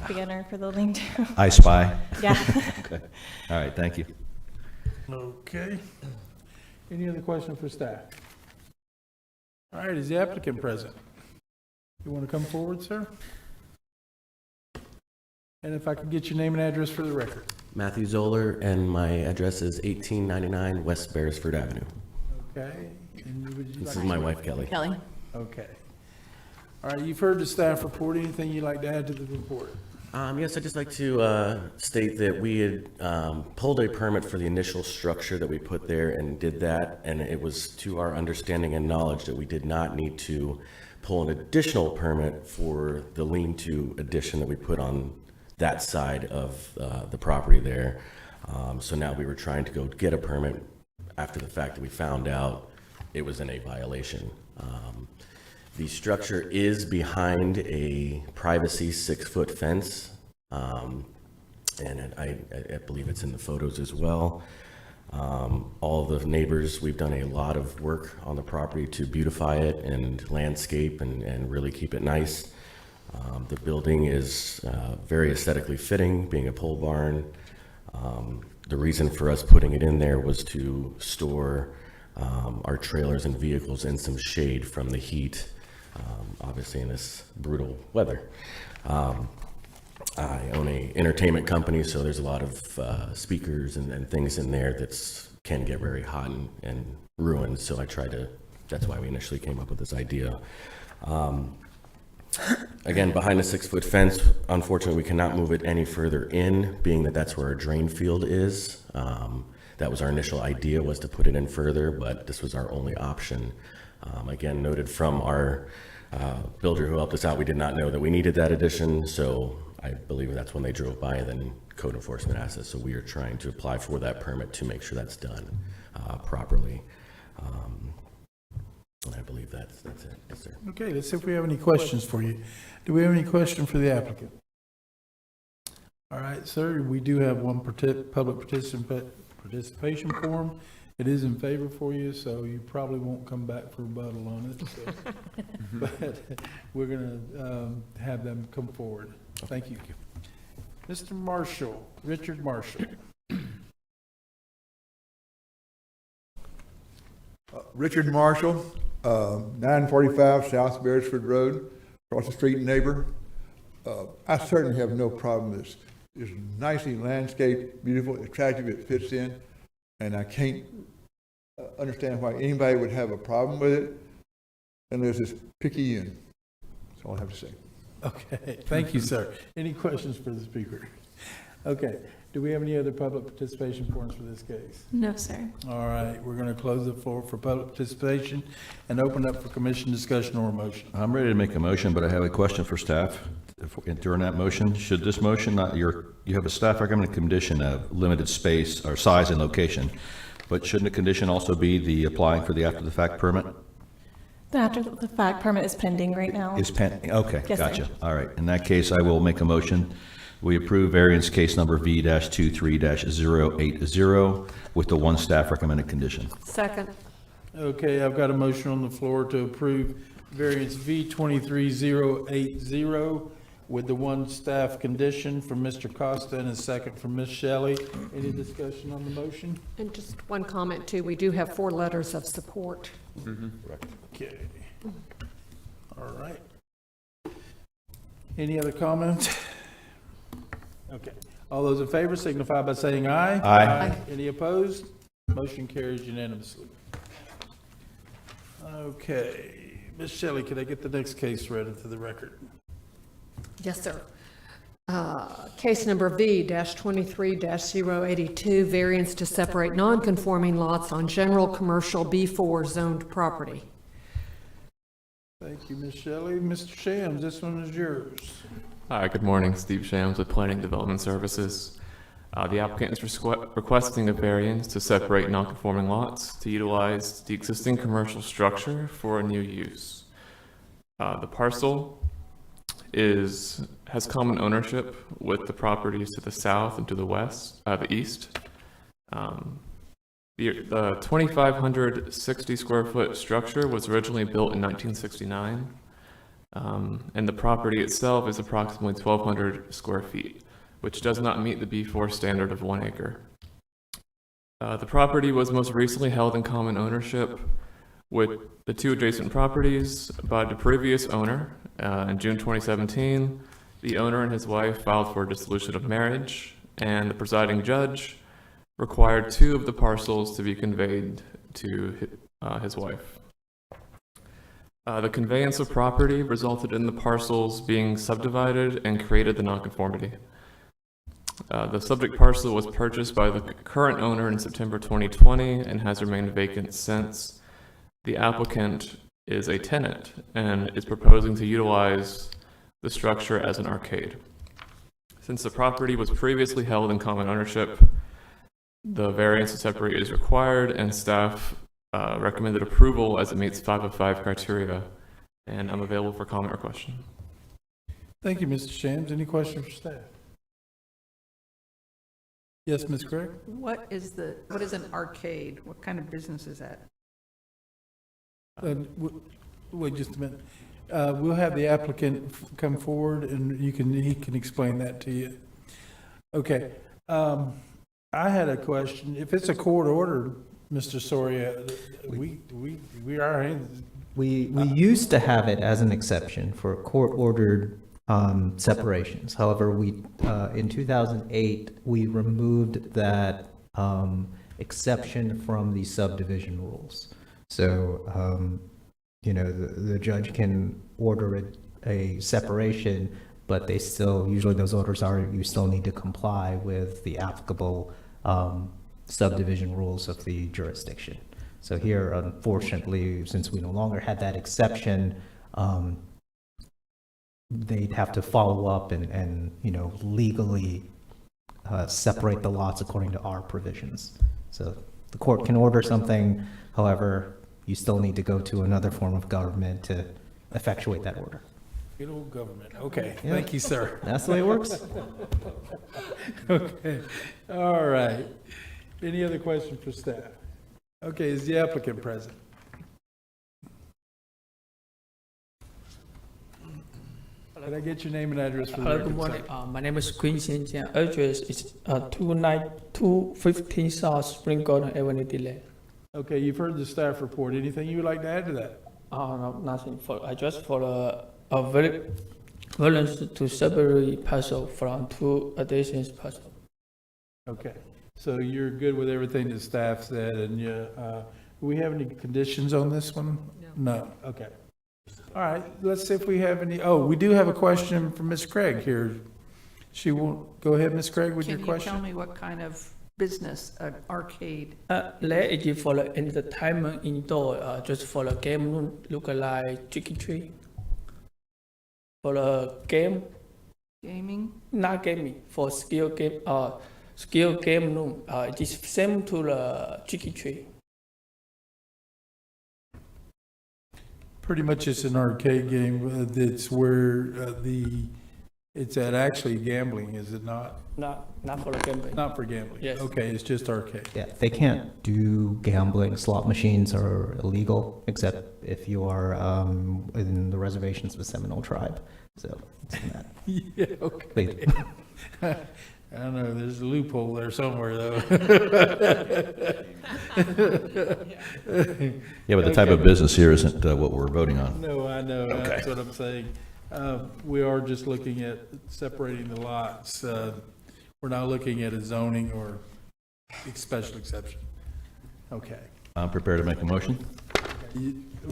[SPEAKER 12] banner for the link to.
[SPEAKER 10] I Spy?
[SPEAKER 12] Yeah.
[SPEAKER 10] Okay. All right, thank you.
[SPEAKER 1] Okay. Any other questions for staff? All right, is the applicant present? You want to come forward, sir? And if I could get your name and address for the record.
[SPEAKER 15] Matthew Zoller, and my address is 1899 West Beresford Avenue.
[SPEAKER 1] Okay. And would you
[SPEAKER 15] This
[SPEAKER 1] like
[SPEAKER 15] is my
[SPEAKER 1] to-
[SPEAKER 15] wife, Kelly.
[SPEAKER 3] Kelly?
[SPEAKER 1] Okay. All right, you've heard the staff report. Anything you'd like to add to the report?
[SPEAKER 15] Yes, I'd just like to state that we had pulled a permit for the initial structure that we put there and did that, and it was to our understanding and knowledge that we did not need to pull an additional permit for the lean-to addition that we put on that side of the property there. So now we were trying to go get a permit after the fact that we found out it was in a violation. The structure is behind a privacy 6-foot fence, and I believe it's in the photos as well. All the neighbors, we've done a lot of work on the property to beautify it and landscape and really keep it nice. The building is very aesthetically fitting, being a pole barn. The reason for us putting it in there was to store our trailers and vehicles in some shade from the heat, obviously in this brutal weather. I own a entertainment company, so there's a lot of speakers and things in there that can get very hot and ruined. So that's why we initially came up with this idea. Again, behind the 6-foot fence, unfortunately, we cannot move it any further in, being that that's where our drain field is. That was our initial idea, was to put it in further, but this was our only option. Again, noted from our builder who helped us out, we did not know that we needed that addition, so I believe that's when they drove by, and then code enforcement asked us, so we are trying to apply for that permit to make sure that's done properly. And I believe that's it. Yes, sir.
[SPEAKER 1] Okay, let's see if we have any questions for you. Do we have any question for the applicant? All right, sir, we do have one public participation form. It is in favor for you, so you probably won't come back for rebuttal on it. So. But we're going to have them come forward. Thank you. Mr. Marshall, Richard Marshall.
[SPEAKER 16] Richard Marshall, 945 South Beresford Road, across the street neighbor. I certainly have no problem with this. It's nicely landscaped, beautiful, attractive, it fits in, and I can't understand why anybody would have a problem with it unless it's picky in. That's all I have to say.
[SPEAKER 1] Okay, thank you, sir. Any questions for the speaker? Okay, do we have any other public participation forms for this case?
[SPEAKER 2] No, sir.
[SPEAKER 1] All right, we're going to close the floor for public participation and open up for commission discussion or motion.
[SPEAKER 10] I'm ready to make a motion, but I have a question for staff. During that motion, should this motion not, you have a staff recommended condition of limited space or size and location, but shouldn't the condition also be the applying for the after-the-fact permit?
[SPEAKER 12] The after-the-fact permit is pending right now.
[SPEAKER 10] Is pending, okay,
[SPEAKER 12] Yes, sir.
[SPEAKER 10] gotcha. All right, in that case, I will make a motion. We approve variance case number V-23-080 with the one staff recommended condition.
[SPEAKER 8] Second.
[SPEAKER 1] Okay, I've got a motion on the floor to approve variance V-23-080 with the one staff condition from Mr. Costa and a second from Ms. Shelley. Any discussion on the motion?
[SPEAKER 8] And just one comment too, we do have 4 letters of support.
[SPEAKER 1] Okay. All right. Any other comments? Okay. All those in favor signify by saying aye.
[SPEAKER 10] Aye.
[SPEAKER 1] Any opposed? Motion carries unanimously. Okay. Ms. Shelley, could I get the next case read into the record?
[SPEAKER 8] Yes, sir. Case number V-23-082, variance to separate non-conforming lots on general commercial B4 zoned property.
[SPEAKER 1] Thank you, Ms. Shelley. Mr. Shams, this one is yours.
[SPEAKER 4] Hi, good morning. Steve Shams with Planning Development Services. The applicant is requesting a variance to separate non-conforming lots to utilize the existing commercial structure for a new use. The parcel has common ownership with the properties to the south and to the west, the east. The 2,560 square foot structure was originally built in 1969, and the property itself is approximately 1,200 square feet, which does not meet the B4 standard of 1 acre. The property was most recently held in common ownership with the two adjacent properties by the previous owner. In June 2017, the owner and his wife filed for dissolution of marriage, and the presiding judge required 2 of the parcels to be conveyed to his wife. The conveyance of property resulted in the parcels being subdivided and created the nonconformity. The subject parcel was purchased by the current owner in September 2020 and has remained vacant since. The applicant is a tenant and is proposing to utilize the structure as an arcade. Since the property was previously held in common ownership, the variance to separate is required, and staff recommended approval as it meets 5 of 5 criteria. And I'm available for comment or question.
[SPEAKER 1] Thank you, Mr. Shams. Any questions for staff? Yes, Ms. Craig?
[SPEAKER 3] What is an arcade? What kind of business is that?
[SPEAKER 1] Wait just a minute. We'll have the applicant come forward and he can explain that to you. Okay. I had a question. If it's a court order, Mr. Soria, we are in.
[SPEAKER 5] We used to have it as an exception for court-ordered separations. However, in 2008, we removed that exception from the subdivision rules. So, the judge can order a separation, but usually those orders you still need to comply with the applicable subdivision rules of the jurisdiction. So here, unfortunately, since we no longer had that exception, they'd have to follow up and legally separate the lots according to our provisions. So the court can order something, however, you still need to go to another form of government to effectuate that order.
[SPEAKER 1] Good old government. Okay, yeah. Thank you, sir.
[SPEAKER 5] That's the way it works.
[SPEAKER 1] Okay, all right. Any other question for staff? Okay, is the applicant present? Can I get your name and address for the record?
[SPEAKER 17] Good morning. My name is Queen Xianjian. Address is 29215 South Spring Garden Avenue, Delay.
[SPEAKER 1] Okay, you've heard the staff report. Anything you would like to add to that?
[SPEAKER 17] No, nothing. I just follow a variance to separate parcel from 2 adjacent parcel.
[SPEAKER 1] Okay, so you're good with everything the staff said, and do we have any conditions on this one? No. Okay. All right, let's see if we have any. Oh, we do have a question from Ms. Craig here. She won't go ahead, Ms. Craig, with your question.
[SPEAKER 3] Can you tell me what kind of business, an arcade?
[SPEAKER 17] That is for the entertainment indoor, just for the game room, look like Chicken Tree. For the
[SPEAKER 3] Gaming?
[SPEAKER 17] Not gaming, for skill game room. It is same to the Chicken Tree.
[SPEAKER 1] Pretty much it's an arcade game that's where it's at actually gambling, is it not?
[SPEAKER 17] Not for gambling.
[SPEAKER 1] Not for gambling?
[SPEAKER 17] Yes.
[SPEAKER 1] Okay, it's just arcade.
[SPEAKER 5] Yeah, they can't do gambling. Slot machines are illegal, except if you are in the reservations of the Seminole tribe. So, it's in that.
[SPEAKER 1] Yeah, okay. I don't know, there's a loophole there somewhere, though.
[SPEAKER 10] Yeah, but the type of business here isn't what we're voting on.
[SPEAKER 1] No, I know,
[SPEAKER 10] Okay.
[SPEAKER 1] That's what I'm saying. We are just looking at separating the lots. We're not looking at a zoning or special exception. Okay.
[SPEAKER 10] I'm prepared to make a motion.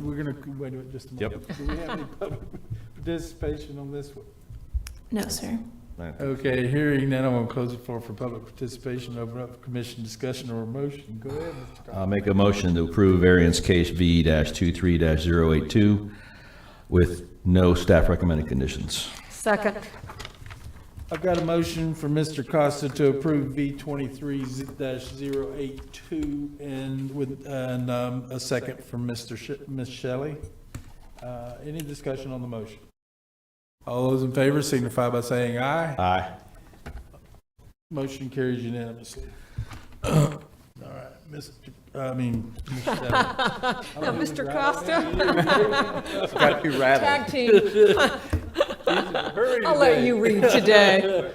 [SPEAKER 1] We're going to, wait a minute, just a moment.
[SPEAKER 10] Yep.
[SPEAKER 1] Do we have any public participation on this one?
[SPEAKER 2] No, sir.
[SPEAKER 1] Okay, hearing none, I'm going to close the floor for public participation, open up for commission discussion or motion. Go ahead, Mr. Carter.
[SPEAKER 10] I'll make a motion to approve variance case V-23-082 with no staff recommended conditions.
[SPEAKER 8] Second.
[SPEAKER 1] I've got a motion for Mr. Costa to approve V-23-082 and with a second from Ms. Shelley. Any discussion on the motion? All those in favor signify by saying aye.
[SPEAKER 10] Aye.
[SPEAKER 1] Motion carries unanimously. All right, Mr.
[SPEAKER 8] Now, Mr. Costa.
[SPEAKER 7] Got to be rattled.
[SPEAKER 8] Tag team. I'll let you read today.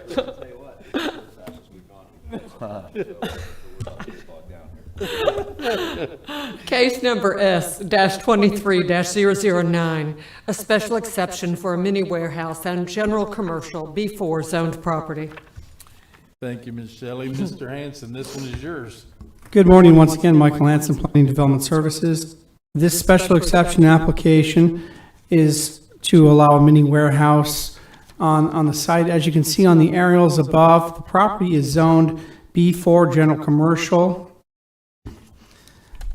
[SPEAKER 8] Case number S-23-009, a special exception for a mini warehouse and general commercial B4 zoned property.
[SPEAKER 1] Thank you, Ms. Shelley. Mr. Hanson, this one is yours.
[SPEAKER 9] Good morning, once again, Michael Hanson, Planning Development Services. This special exception application is to allow a mini warehouse on the site. As you can see on the aerials above, the property is zoned B4 General Commercial.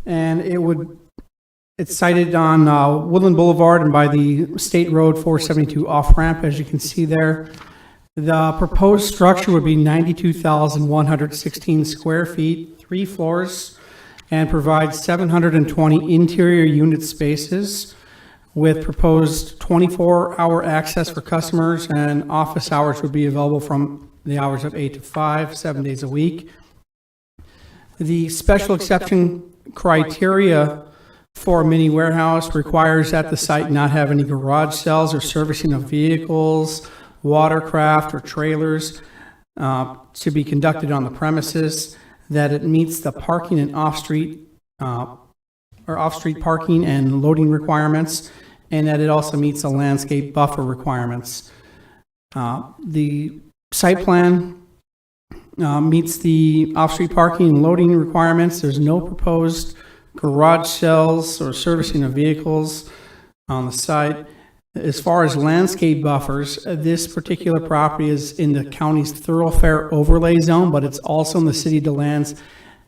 [SPEAKER 9] And it's sited on Woodland Boulevard and by the State Road 472 off-ramp, as you can see there. The proposed structure would be 92,116 square feet, 3 floors, and provides 720 interior unit spaces with proposed 24-hour access for customers, and office hours would be available from the hours of 8 to 5, 7 days a week. The special exception criteria for a mini warehouse requires that the site not have any garage cells or servicing of vehicles, watercraft, or trailers to be conducted on the premises, that it meets the parking and off-street parking and loading requirements, and that it also meets the landscape buffer requirements. The site plan meets the off-street parking and loading requirements. There's no proposed garage cells or servicing of vehicles on the site. As far as landscape buffers, this particular property is in the county's thoroughfare overlay zone, but it's also in the city of DeLand's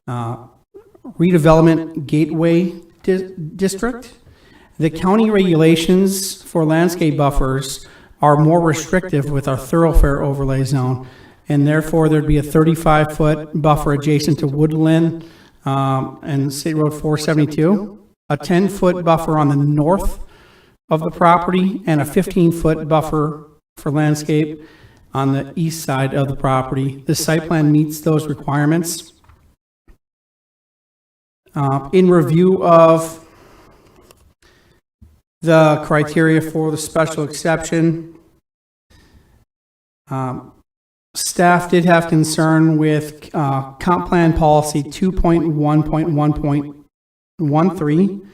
[SPEAKER 9] redevelopment gateway district. The county regulations for landscape buffers are more restrictive with our thoroughfare overlay zone, and therefore there'd be a 35-foot buffer adjacent to Woodland and State Road 472, a 10-foot buffer on the north of the property, and a 15-foot buffer for landscape on the east side of the property. The site plan meets those requirements. In review of the criteria for the special exception, staff did have concern with comp plan policy 2.1.1.13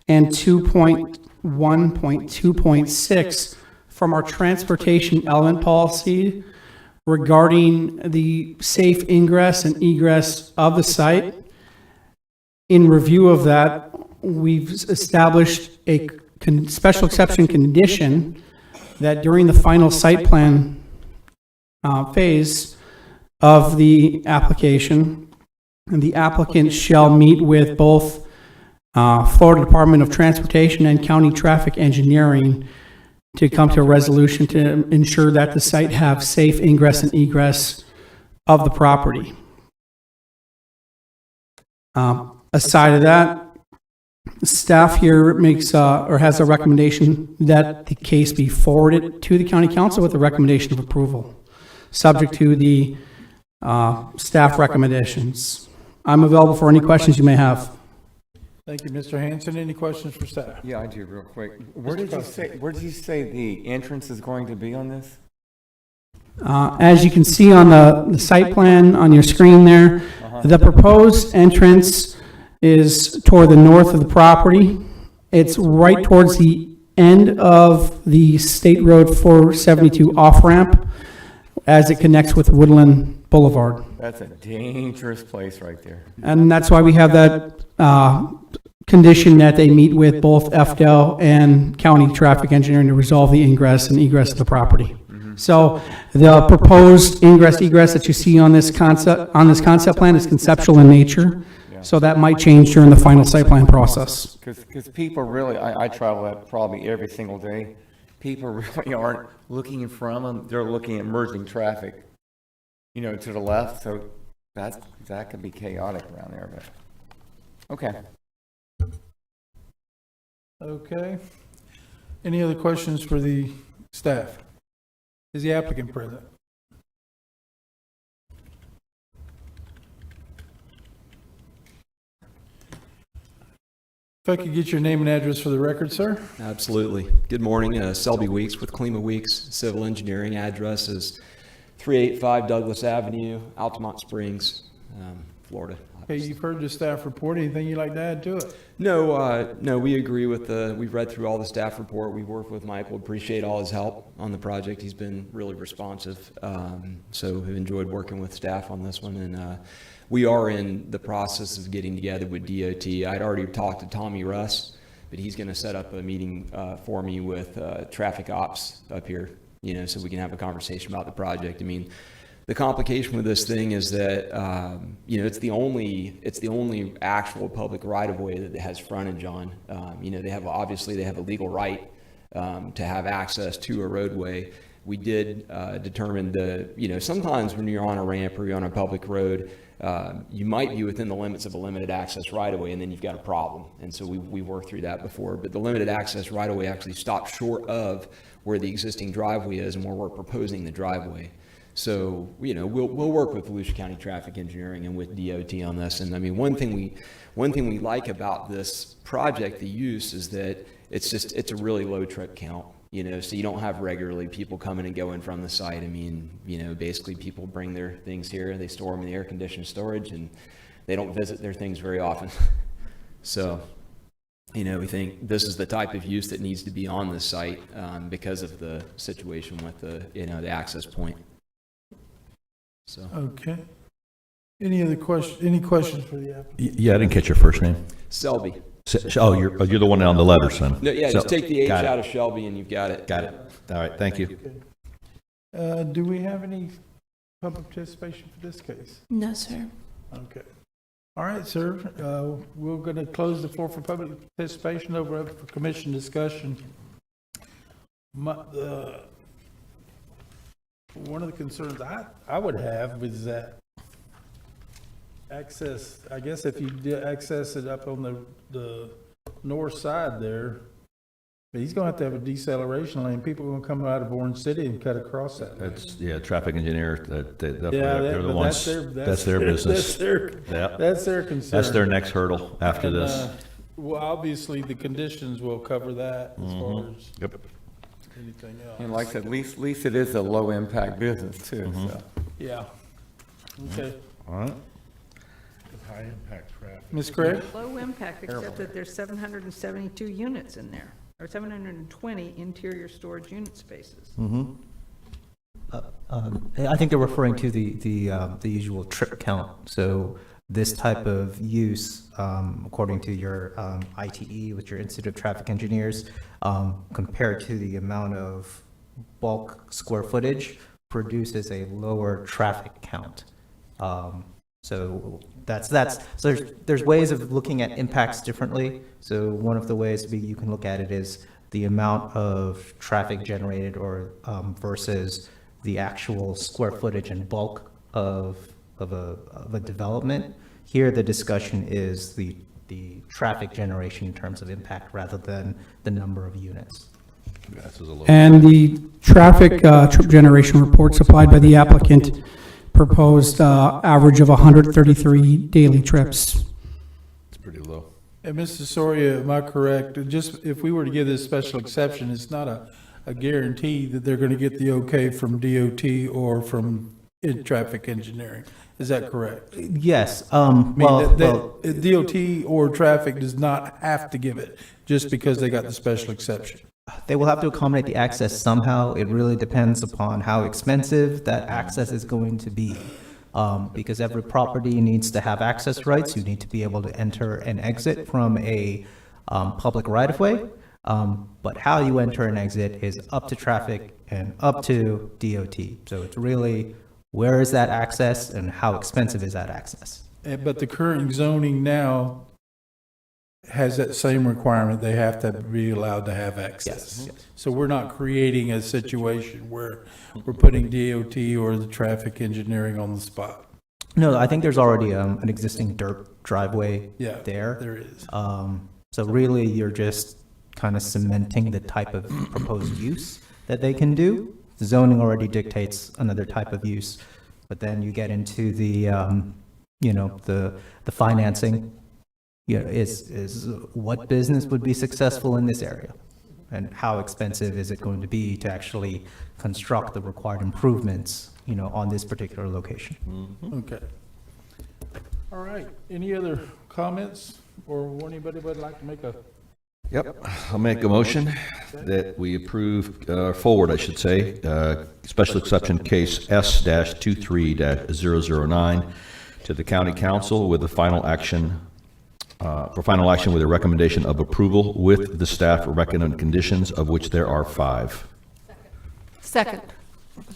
[SPEAKER 9] and 2.1.2.6 from our transportation element policy regarding the safe ingress and egress of the site. In review of that, we've established a special exception condition that during the final site plan phase of the application, and the applicant shall meet with both Florida Department of Transportation and County Traffic Engineering to come to a resolution to ensure that the site have safe ingress and egress of the property. Aside of that, staff here makes or has a recommendation that the case be forwarded to the County Council with a recommendation of approval, subject to the staff recommendations. I'm available for any questions you may have.
[SPEAKER 1] Thank you, Mr. Hanson. Any questions for staff?
[SPEAKER 7] Yeah, I do, real quick. Where did you say the entrance is going to be on this?
[SPEAKER 9] As you can see on the site plan on your screen there, the proposed entrance is toward the north of the property. It's right towards the end of the State Road 472 off-ramp as it connects with Woodland Boulevard.
[SPEAKER 7] That's a dangerous place right there.
[SPEAKER 9] And that's why we have that condition that they meet with both FDL and County Traffic Engineering to resolve the ingress and egress of the property. So the proposed ingress egress that you see on this concept plan is conceptual in nature. So that might change during the final site plan process.
[SPEAKER 7] Because people really, I travel that probably every single day. People really aren't looking in front of them. They're looking at merging traffic, to the left. So that could be chaotic around there. But okay.
[SPEAKER 1] Okay. Any other questions for the staff? Is the applicant present? If I could get your name and address for the record, sir?
[SPEAKER 18] Absolutely. Good morning. Selby Weeks with Klima Weeks Civil Engineering. Address is 385 Douglas Avenue, Altamont Springs, Florida.
[SPEAKER 1] Okay, you've heard the staff report. Anything you'd like to add to it?
[SPEAKER 18] No, we agree with we've read through all the staff report. We've worked with Michael. Appreciate all his help on the project. He's been really responsive. So have enjoyed working with staff on this one. And we are in the process of getting together with DOT. I'd already talked to Tommy Russ, but he's going to set up a meeting for me with traffic ops up here, so we can have a conversation about the project. I mean, the complication with this thing is that, it's the only actual public right-of-way that it has frontage on. They have a legal right to have access to a roadway. We did determine sometimes when you're on a ramp or you're on a public road, you might be within the limits of a limited access right-of-way, and then you've got a problem. And so we worked through that before. But the limited access right-of-way actually stops short of where the existing driveway is and where we're proposing the driveway. So, we'll work with Volusia County Traffic Engineering and with DOT on this. And I mean, one thing we like about this project, the use, is that it's a really low trip count. So you don't have regularly people coming and going from the site. I mean, basically people bring their things here, they store them in the air-conditioned storage, and they don't visit their things very often. So, we think this is the type of use that needs to be on this site because of the situation with the access point. So.
[SPEAKER 1] Okay. Any questions for the applicant?
[SPEAKER 10] Yeah, I didn't catch your first name.
[SPEAKER 18] Selby.
[SPEAKER 10] You're the one on the letter, son.
[SPEAKER 18] No, yeah, just take the H out of Shelby and you've got it.
[SPEAKER 10] Got it. All right, thank you.
[SPEAKER 1] Do we have any public participation for this case?
[SPEAKER 2] No, sir.
[SPEAKER 1] Okay. All right, sir. We're going to close the floor for public participation, over for commission discussion. One of the concerns I would have is that access, I guess if you did access it up on the north side there, but he's going to have a deceleration lane. People are going to come out of Orange City and cut across that lane.
[SPEAKER 10] Traffic engineer, they're the ones, that's their business.
[SPEAKER 1] That's their concern.
[SPEAKER 10] That's their next hurdle after this.
[SPEAKER 1] Well, obviously, the conditions will cover that as far as anything else.
[SPEAKER 7] And like I said, at least it is a low-impact business, too, so.
[SPEAKER 1] Yeah. Okay.
[SPEAKER 10] All right.
[SPEAKER 6] High impact traffic.
[SPEAKER 1] Ms. Craig?
[SPEAKER 3] Low impact, except that there's 772 units in there, or 720 interior storage unit spaces.
[SPEAKER 5] I think they're referring to the usual trip count. So this type of use, according to your ITE, with your Institute of Traffic Engineers, compared to the amount of bulk square footage, produces a lower traffic count. So so there's ways of looking at impacts differently. So one of the ways you can look at it is the amount of traffic generated or versus the actual square footage and bulk of a development. Here, the discussion is the traffic generation in terms of impact rather than the number of units.
[SPEAKER 9] And the traffic trip generation report supplied by the applicant proposed average of 133 daily trips.
[SPEAKER 10] It's pretty low.
[SPEAKER 1] And Mr. Soria, am I correct? Just if we were to give this special exception, it's not a guarantee that they're going to get the okay from DOT or from traffic engineering. Is that correct?
[SPEAKER 5] Yes.
[SPEAKER 1] DOT or traffic does not have to give it just because they got the special exception.
[SPEAKER 5] They will have to accommodate the access somehow. It really depends upon how expensive that access is going to be. Because every property needs to have access rights. You need to be able to enter and exit from a public right-of-way. But how you enter and exit is up to traffic and up to DOT. So it's really, where is that access and how expensive is that access?
[SPEAKER 1] But the current zoning now has that same requirement. They have to be allowed to have access.
[SPEAKER 5] Yes.
[SPEAKER 1] So we're not creating a situation where we're putting DOT or the traffic engineering on the spot.
[SPEAKER 5] No, I think there's already an existing dirt driveway there.
[SPEAKER 1] There is.
[SPEAKER 5] So really, you're just kind of cementing the type of proposed use that they can do. The zoning already dictates another type of use, but then you get into the, the financing. Is what business would be successful in this area? And how expensive is it going to be to actually construct the required improvements, on this particular location?
[SPEAKER 1] Okay. All right. Any other comments, or anybody would like to make a?
[SPEAKER 10] Yep, I'll make a motion that we approve, forward, I should say, special exception case S-23-009 to the county council with the final action, for final action with a recommendation of approval with the staff recommended conditions, of which there are 5.
[SPEAKER 8] Second.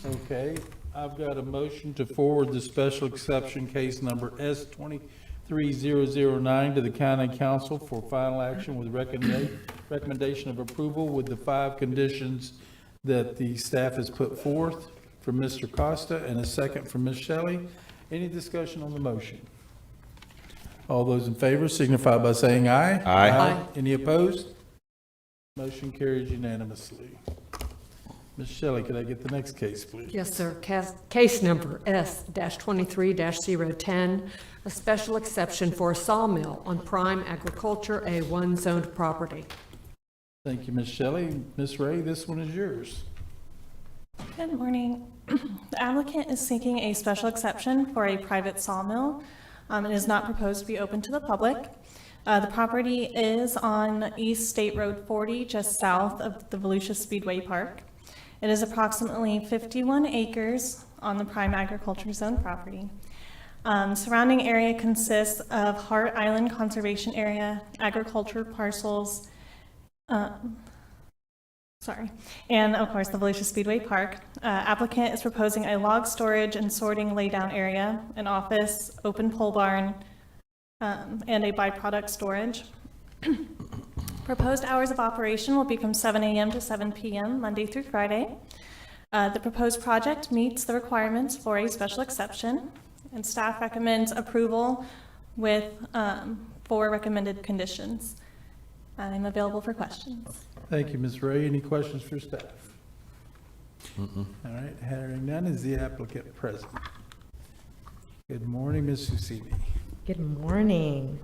[SPEAKER 1] Okay, I've got a motion to forward the special exception case number S-23009 to the county council for final action with recommendation of approval with the 5 conditions that the staff has put forth from Mr. Costa, and a second from Ms. Shelley. Any discussion on the motion? All those in favor signify by saying aye.
[SPEAKER 10] Aye.
[SPEAKER 1] Any opposed? Motion carries unanimously. Ms. Shelley, could I get the next case, please?
[SPEAKER 8] Yes, sir. Case number S-23-010, a special exception for a sawmill on prime agriculture A1 zoned property.
[SPEAKER 1] Thank you, Ms. Shelley. Ms. Ray, this one is yours.
[SPEAKER 12] Good morning. The applicant is seeking a special exception for a private sawmill. It is not proposed to be open to the public. The property is on East State Road 40, just south of the Volusia Speedway Park. It is approximately 51 acres on the prime agriculture zone property. Surrounding area consists of Hart Island Conservation Area, agriculture parcels, and of course the Volusia Speedway Park. Applicant is proposing a log storage and sorting laydown area, an office, open pole barn, and a byproduct storage. Proposed hours of operation will be from 7 a.m. to 7 p.m. Monday through Friday. The proposed project meets the requirements for a special exception, and staff recommends approval with 4 recommended conditions. I'm available for questions.
[SPEAKER 1] Thank you, Ms. Ray. Any questions for staff? All right, hearing none, is the applicant present? Good morning, Ms. Susini.
[SPEAKER 19] Good morning.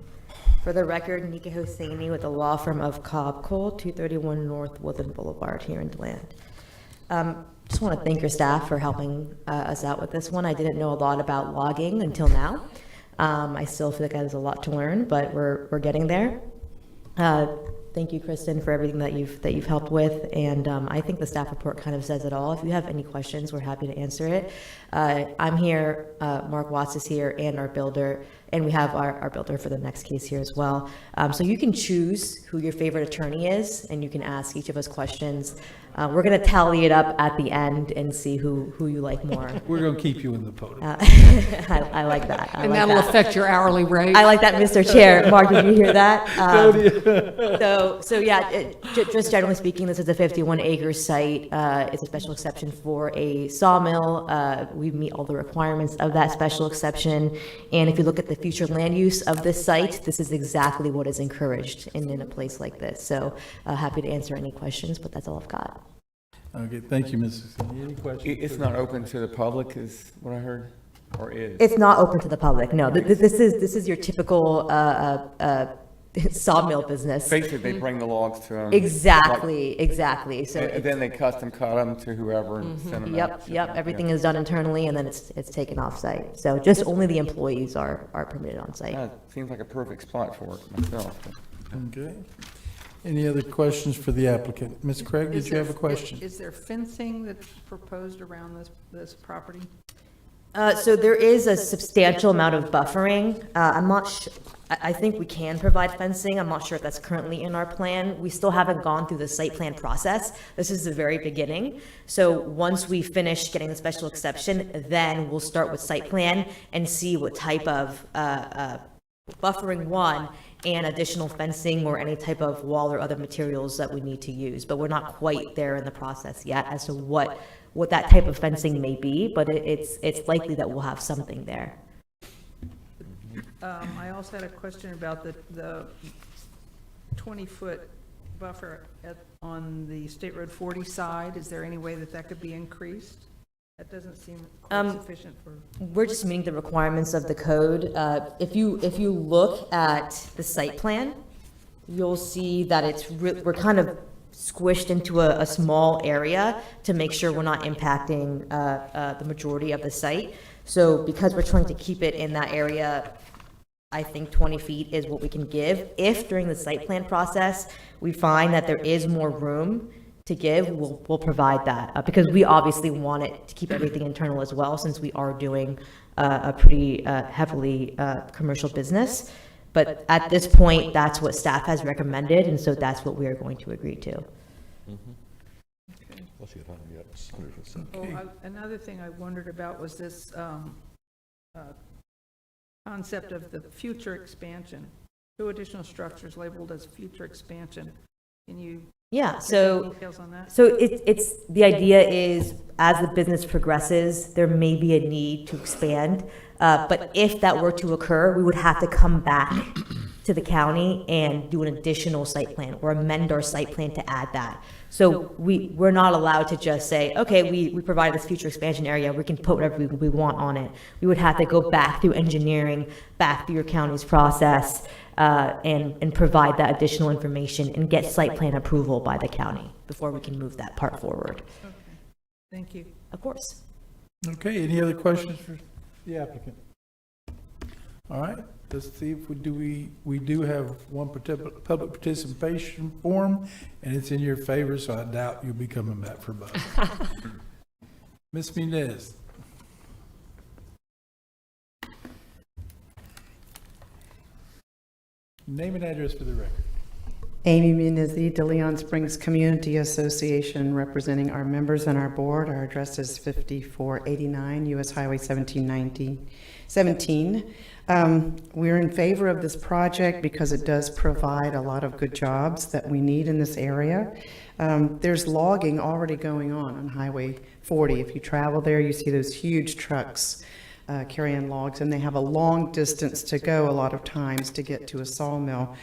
[SPEAKER 19] For the record, Nika Hosseini with the law firm of Cobb Cole, 231 North Woodland Boulevard here in DeLand. Just want to thank your staff for helping us out with this one. I didn't know a lot about logging until now. I still feel like there's a lot to learn, but we're getting there. Thank you, Kristen, for everything that you've helped with, and I think the staff report kind of says it all. If you have any questions, we're happy to answer it. I'm here, Mark Watts is here, and our builder, and we have our builder for the next case here as well. So you can choose who your favorite attorney is, and you can ask each of us questions. We're going to tally it up at the end and see who you like more.
[SPEAKER 1] We're going to keep you in the podium.
[SPEAKER 19] I like that.
[SPEAKER 8] And that'll affect your hourly rate.
[SPEAKER 19] I like that, Mr. Chair. Mark, did you hear that? So yeah, just generally speaking, this is a 51-acre site. It's a special exception for a sawmill. We meet all the requirements of that special exception. And if you look at the future land use of this site, this is exactly what is encouraged in a place like this. So happy to answer any questions, but that's all I've got.
[SPEAKER 1] Okay, thank you, Mrs. Any questions?
[SPEAKER 7] It's not open to the public, is what I heard, or is?
[SPEAKER 19] It's not open to the public. No, this is your typical sawmill business.
[SPEAKER 7] Basically, they bring the logs to them.
[SPEAKER 19] Exactly. So
[SPEAKER 7] and then they custom cut them to whoever and send them out.
[SPEAKER 19] Yep. Everything is done internally, and then it's taken off site. So just only the employees are permitted on site.
[SPEAKER 7] Yeah, seems like a perfect spot for it myself.
[SPEAKER 1] Okay. Any other questions for the applicant? Ms. Craig, did you have a question?
[SPEAKER 3] Is there fencing that's proposed around this property?
[SPEAKER 19] So there is a substantial amount of buffering. I'm not sure. I think we can provide fencing. I'm not sure if that's currently in our plan. We still haven't gone through the site plan process. This is the very beginning. So once we finish getting the special exception, then we'll start with site plan and see what type of buffering one and additional fencing or any type of wall or other materials that we need to use. But we're not quite there in the process yet as to what that type of fencing may be, but it's likely that we'll have something there.
[SPEAKER 3] I also had a question about the 20-foot buffer on the State Road 40 side? Is there any way that that could be increased? That doesn't seem quite sufficient for.
[SPEAKER 19] We're just meeting the requirements of the code. If you look at the site plan, you'll see that we're kind of squished into a small area to make sure we're not impacting the majority of the site. So because we're trying to keep it in that area, I think 20 feet is what we can give. If during the site plan process, we find that there is more room to give, we'll provide that, because we obviously want it to keep everything internal as well, since we are doing a pretty heavily commercial business. But at this point, that's what staff has recommended, and so that's what we are going to agree to.
[SPEAKER 3] Another thing I wondered about was this concept of the future expansion. 2 additional structures labeled as future expansion. Can you?
[SPEAKER 19] Yeah,
[SPEAKER 3] so details on that?
[SPEAKER 19] So it's the idea is, as the business progresses, there may be a need to expand. But if that were to occur, we would have to come back to the county and do an additional site plan or amend our site plan to add that. So we're not allowed to just say, okay, we provide this future expansion area, we can put whatever we want on it. We would have to go back through engineering, back through your county's process, and provide that additional information and get site plan approval by the county before we can move that part forward.
[SPEAKER 3] Okay, thank you.
[SPEAKER 19] Of course.
[SPEAKER 1] Okay, any other questions for the applicant? All right, let's see if we do have one public participation form, and it's in your favor, so I doubt you'll be coming back for both. Ms. Munez. Name and address for the record.
[SPEAKER 20] Amy Munizzi, De Leon Springs Community Association, representing our members and our board. Our address is 5489 US Highway 17. We're in favor of this project because it does provide a lot of good jobs that we need in this area. There's logging already going on Highway 40. If you travel there, you see those huge trucks carrying logs, and they have a long distance to go a lot of times to get to a sawmill.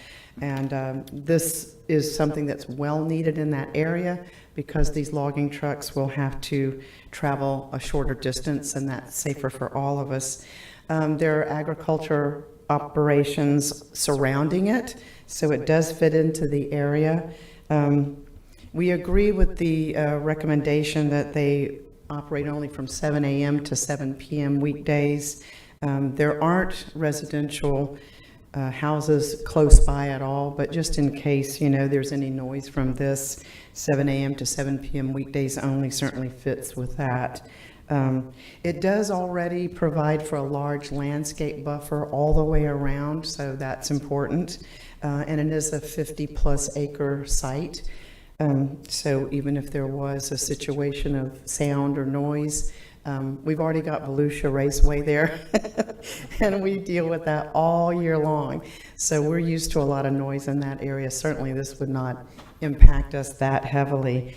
[SPEAKER 20] And this is something that's well needed in that area, because these logging trucks will have to travel a shorter distance, and that's safer for all of us. There are agriculture operations surrounding it, so it does fit into the area. We agree with the recommendation that they operate only from 7 a.m. to 7 p.m. weekdays. There aren't residential houses close by at all, but just in case, there's any noise from this, 7 a.m. to 7 p.m. weekdays only certainly fits with that. It does already provide for a large landscape buffer all the way around, so that's important. And it is a 50-plus acre site. So even if there was a situation of sound or noise, we've already got Volusia Raceway there, and we deal with that all year long. So we're used to a lot of noise in that area. Certainly this would not impact us that heavily.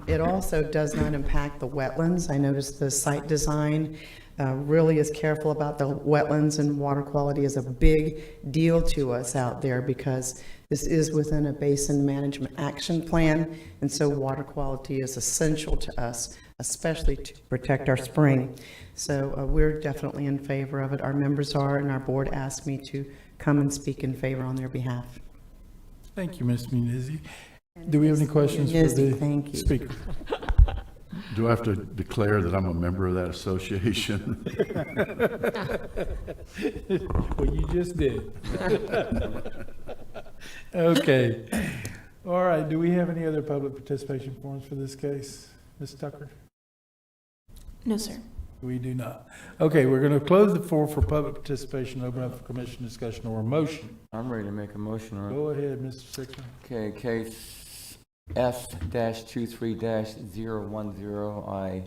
[SPEAKER 20] It also does not impact the wetlands. I noticed the site design really is careful about the wetlands, and water quality is a big deal to us out there, because this is within a basin management action plan, and so water quality is essential to us, especially to protect our spring. So we're definitely in favor of it. Our members are, and our board asked me to come and speak in favor on their behalf.
[SPEAKER 1] Thank you, Ms. Munizzi. Do we have any questions for the speaker?
[SPEAKER 6] Do I have to declare that I'm a member of that association?
[SPEAKER 1] Well, you just did. Okay. All right. Do we have any other public participation forms for this case? Ms. Tucker?
[SPEAKER 2] No, sir.
[SPEAKER 1] We do not. Okay, we're going to close the floor for public participation, open up for commission discussion or a motion.
[SPEAKER 7] I'm ready to make a motion on it.
[SPEAKER 1] Go ahead, Mr. Sixman.
[SPEAKER 7] Okay, case F-23-010, I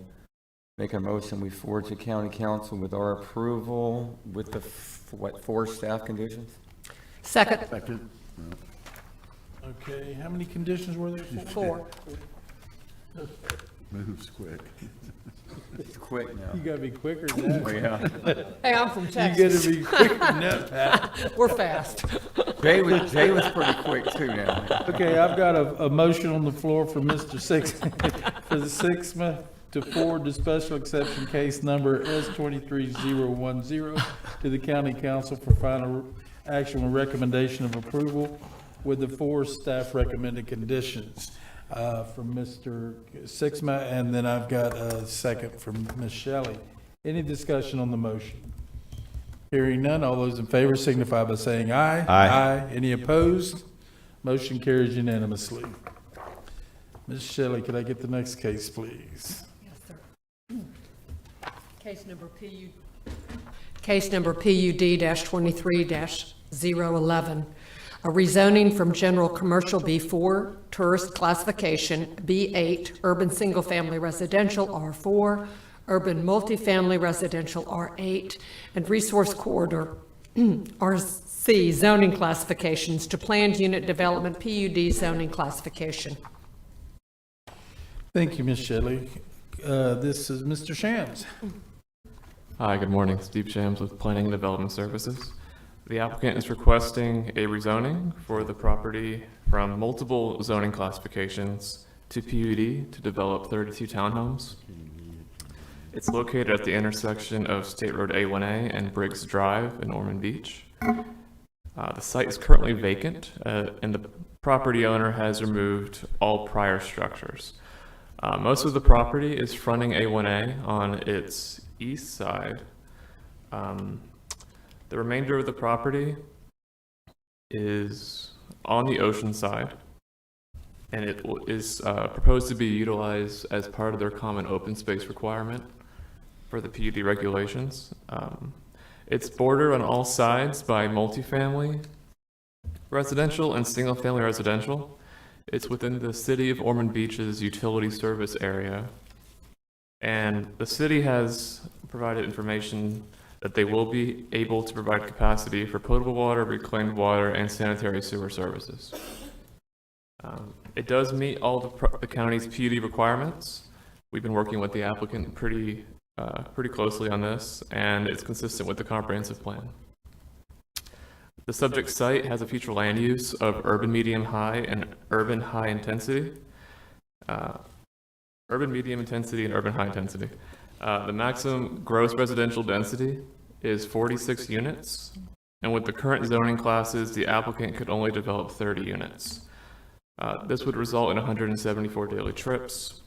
[SPEAKER 7] make a motion, we forward to county council with our approval with the, 4 staff conditions?
[SPEAKER 8] Second.
[SPEAKER 6] Second.
[SPEAKER 1] Okay, how many conditions were there?
[SPEAKER 8] 4.
[SPEAKER 6] Moves quick.
[SPEAKER 7] It's quick now.
[SPEAKER 1] You got to be quicker than that.
[SPEAKER 7] Oh, yeah.
[SPEAKER 8] Hey, I'm from Texas.
[SPEAKER 1] You got to be quicker than that, Pat.
[SPEAKER 8] We're fast.
[SPEAKER 7] Jay was pretty quick too now.
[SPEAKER 1] Okay, I've got a motion on the floor for Mr. for the Sixma to forward the special exception case number S23010 to the county council for final action with recommendation of approval with the 4 staff recommended conditions from Mr. Sixma, and then I've got a second from Ms. Shelley. Any discussion on the motion? Hearing none, all those in favor signify by saying aye.
[SPEAKER 10] Aye.
[SPEAKER 1] Any opposed? Motion carries unanimously. Ms. Shelley, could I get the next case, please?
[SPEAKER 8] Yes, sir. Case number PUD-23-011, a rezoning from general commercial B4, tourist classification B8, urban single-family residential R4, urban multifamily residential R8, and resource corridor RC zoning classifications to planned unit development PUD zoning classification.
[SPEAKER 1] Thank you, Ms. Shelley. This is Mr. Shams.
[SPEAKER 4] Hi, good morning. Steve Shams with Planning and Development Services. The applicant is requesting a rezoning for the property from multiple zoning classifications to PUD to develop 32 townhomes. It's located at the intersection of State Road A1A and Briggs Drive in Ormond Beach. The site is currently vacant, and the property owner has removed all prior structures. Most of the property is fronting A1A on its east side. The remainder of the property is on the ocean side, and it is proposed to be utilized as part of their common open space requirement for the PUD regulations. It's bordered on all sides by multifamily residential and single-family residential. It's within the city of Ormond Beach's utility service area, and the city has provided information that they will be able to provide capacity for potable water, reclaimed water, and sanitary sewer services. It does meet all the county's PUD requirements. We've been working with the applicant pretty closely on this, and it's consistent with the comprehensive plan. The subject site has a future land use of urban medium high and urban high intensity. Urban medium intensity and urban high intensity. The maximum gross residential density is 46 units, and with the current zoning classes, the applicant could only develop 30 units. This would result in 174 daily trips.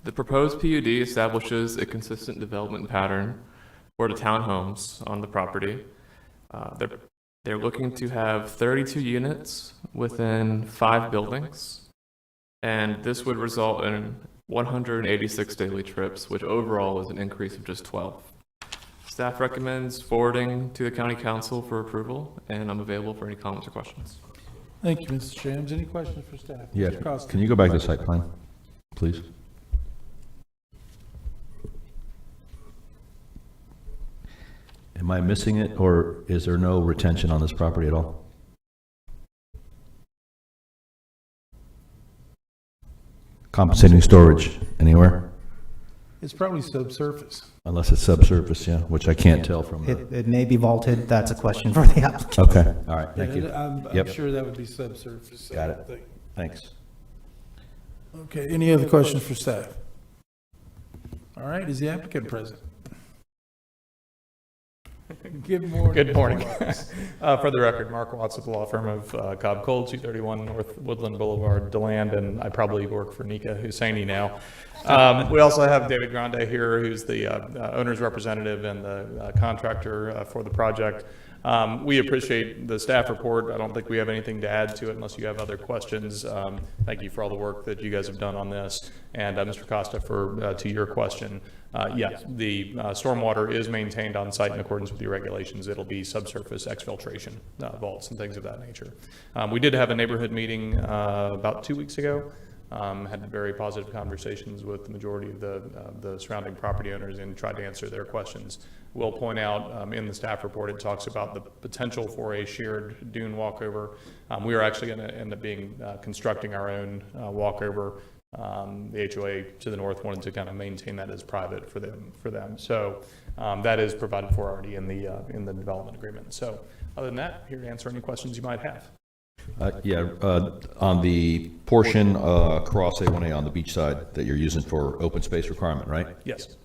[SPEAKER 4] The proposed PUD establishes a consistent development pattern for the townhomes on the property. They're looking to have 32 units within 5 buildings, and this would result in 186 daily trips, which overall is an increase of just 12. Staff recommends forwarding to the County Council for approval, and I'm available for any comments or questions.
[SPEAKER 1] Thank you, Mr. Shams. Any questions for staff?
[SPEAKER 10] Yeah,
[SPEAKER 1] Mr. Costa?
[SPEAKER 10] can you go back to the site plan, please? Am I missing it, or is there no retention on this property at all? Compensating storage anywhere?
[SPEAKER 1] It's probably subsurface.
[SPEAKER 10] Unless it's subsurface, yeah, which I can't tell from the...
[SPEAKER 5] It may be vaulted. That's a question for the applicant.
[SPEAKER 10] Okay, all right, thank you.
[SPEAKER 1] I'm
[SPEAKER 10] Yep.
[SPEAKER 1] sure that would be subsurface.
[SPEAKER 10] Got
[SPEAKER 1] I
[SPEAKER 10] it.
[SPEAKER 1] think.
[SPEAKER 10] Thanks.
[SPEAKER 1] Okay, any other questions for staff? All right, is the applicant present? Good morning.
[SPEAKER 21] Good morning.
[SPEAKER 1] Mr. Watts.
[SPEAKER 21] For the record, Mark Watts with the law firm of Cobb Cole, 231 North Woodland Boulevard, DeLand, and I probably work for Nika Husseini now. We also have David Grande here, who's the owner's representative and the contractor for the project. We appreciate the staff report. I don't think we have anything to add to it unless you have other questions. Thank you for all the work that you guys have done on this. And Mr. Costa, to your question, yes, the stormwater is maintained on site in accordance with the regulations. It'll be subsurface exfiltration vaults and things of that nature. We did have a neighborhood meeting about 2 weeks ago. Had very positive conversations with the majority of the surrounding property owners and tried to answer their questions. We'll point out in the staff report, it talks about the potential for a shared dune walkover. We are actually going to end up constructing our own walkover The HOA to the north wanted to kind of maintain that as private for them. So that is provided for already in the development agreement. So other than that, here to answer any questions you might have.
[SPEAKER 10] On the portion across A1A on the beach side that you're using for open space requirement, right?
[SPEAKER 21] Yes.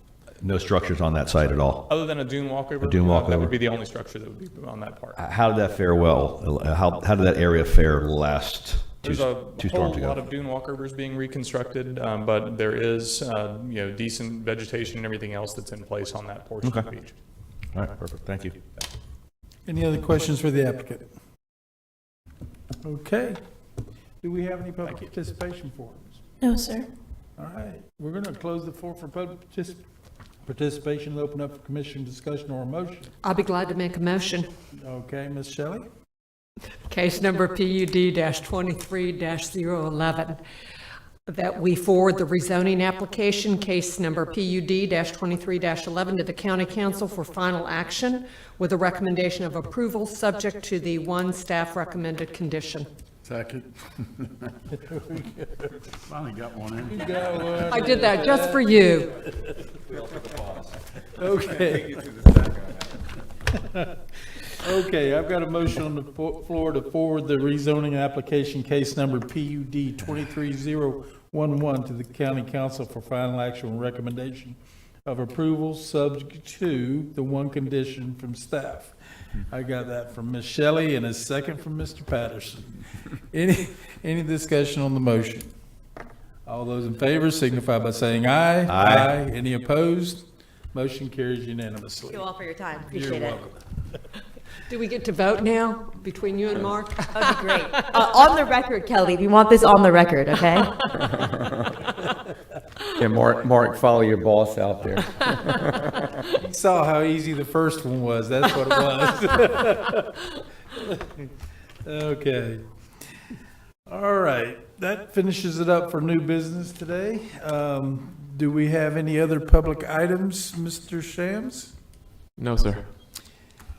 [SPEAKER 10] No structures on that site at all?
[SPEAKER 21] Other than a dune walkover.
[SPEAKER 10] A dune walkover?
[SPEAKER 21] That would be the only structure that would be on that part.
[SPEAKER 10] How did that fare well? How did that area fare last two
[SPEAKER 21] There's a
[SPEAKER 10] storms
[SPEAKER 21] whole
[SPEAKER 10] ago?
[SPEAKER 21] lot of dune walkovers being reconstructed, but there is, decent vegetation and everything else that's in place on that portion of the beach.
[SPEAKER 10] All right, perfect. Thank you.
[SPEAKER 1] Any other questions for the applicant? Okay. Do we have any public participation forums?
[SPEAKER 2] No, sir.
[SPEAKER 1] All right, we're going to close the floor for public participation and open up for commission discussion or a motion.
[SPEAKER 8] I'll be glad to make a motion.
[SPEAKER 1] Okay, Ms. Shelley?
[SPEAKER 8] Case number PUD-23-011, that we forward the rezoning application, case number PUD-23-11, to the County Council for final action with a recommendation of approval subject to the one staff recommended condition.
[SPEAKER 6] Second. Finally got one in.
[SPEAKER 8] I did that just for you.
[SPEAKER 1] Okay. Okay, I've got a motion on the floor to forward the rezoning application case number PUD 23011 to the County Council for final action and recommendation of approval subject to the one condition from staff. I got that from Ms. Shelley and a second from Mr. Patterson. Any discussion on the motion? All those in favor signify by saying aye.
[SPEAKER 10] Aye.
[SPEAKER 1] Any opposed? Motion carries unanimously.
[SPEAKER 19] Thank you all for your time.
[SPEAKER 1] You're
[SPEAKER 19] Appreciate it.
[SPEAKER 1] welcome.
[SPEAKER 8] Do we get to vote now between you and Mark?
[SPEAKER 19] That'd be great. On the record, Kelly, we want this on the record, okay?
[SPEAKER 7] Yeah, Mark, follow your boss out there.
[SPEAKER 1] You saw how easy the first one was. That's what it was. Okay. All right. That finishes it up for new business today. Do we have any other public items, Mr. Shams?
[SPEAKER 4] No, sir.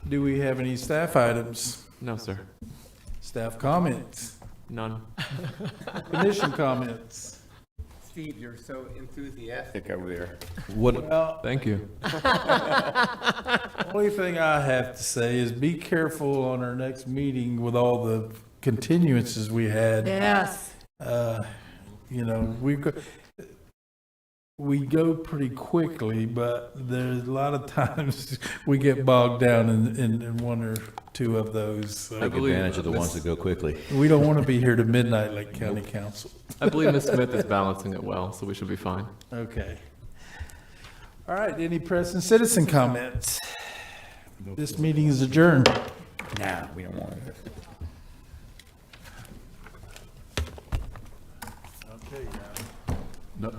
[SPEAKER 1] Do we have any staff items?
[SPEAKER 4] No, sir.
[SPEAKER 1] Staff comments?
[SPEAKER 4] None.
[SPEAKER 1] Commission comments?
[SPEAKER 7] Steve, you're so enthusiastic over there.
[SPEAKER 1] Well,
[SPEAKER 4] Thank you.
[SPEAKER 1] only thing I have to say is be careful on our next meeting with all the continuances we had.
[SPEAKER 8] Yes.
[SPEAKER 1] We go pretty quickly, but there's a lot of times we get bogged down in one or two of those. So
[SPEAKER 10] Take advantage of the ones that go quickly.
[SPEAKER 1] we don't want to be here to midnight like county council.
[SPEAKER 4] I believe Ms. Smith is balancing it well, so we should be fine.
[SPEAKER 1] Okay. All right, any press and citizen comments? This meeting is adjourned.
[SPEAKER 7] Nah, we don't want it.
[SPEAKER 1] Okay.
[SPEAKER 6] No.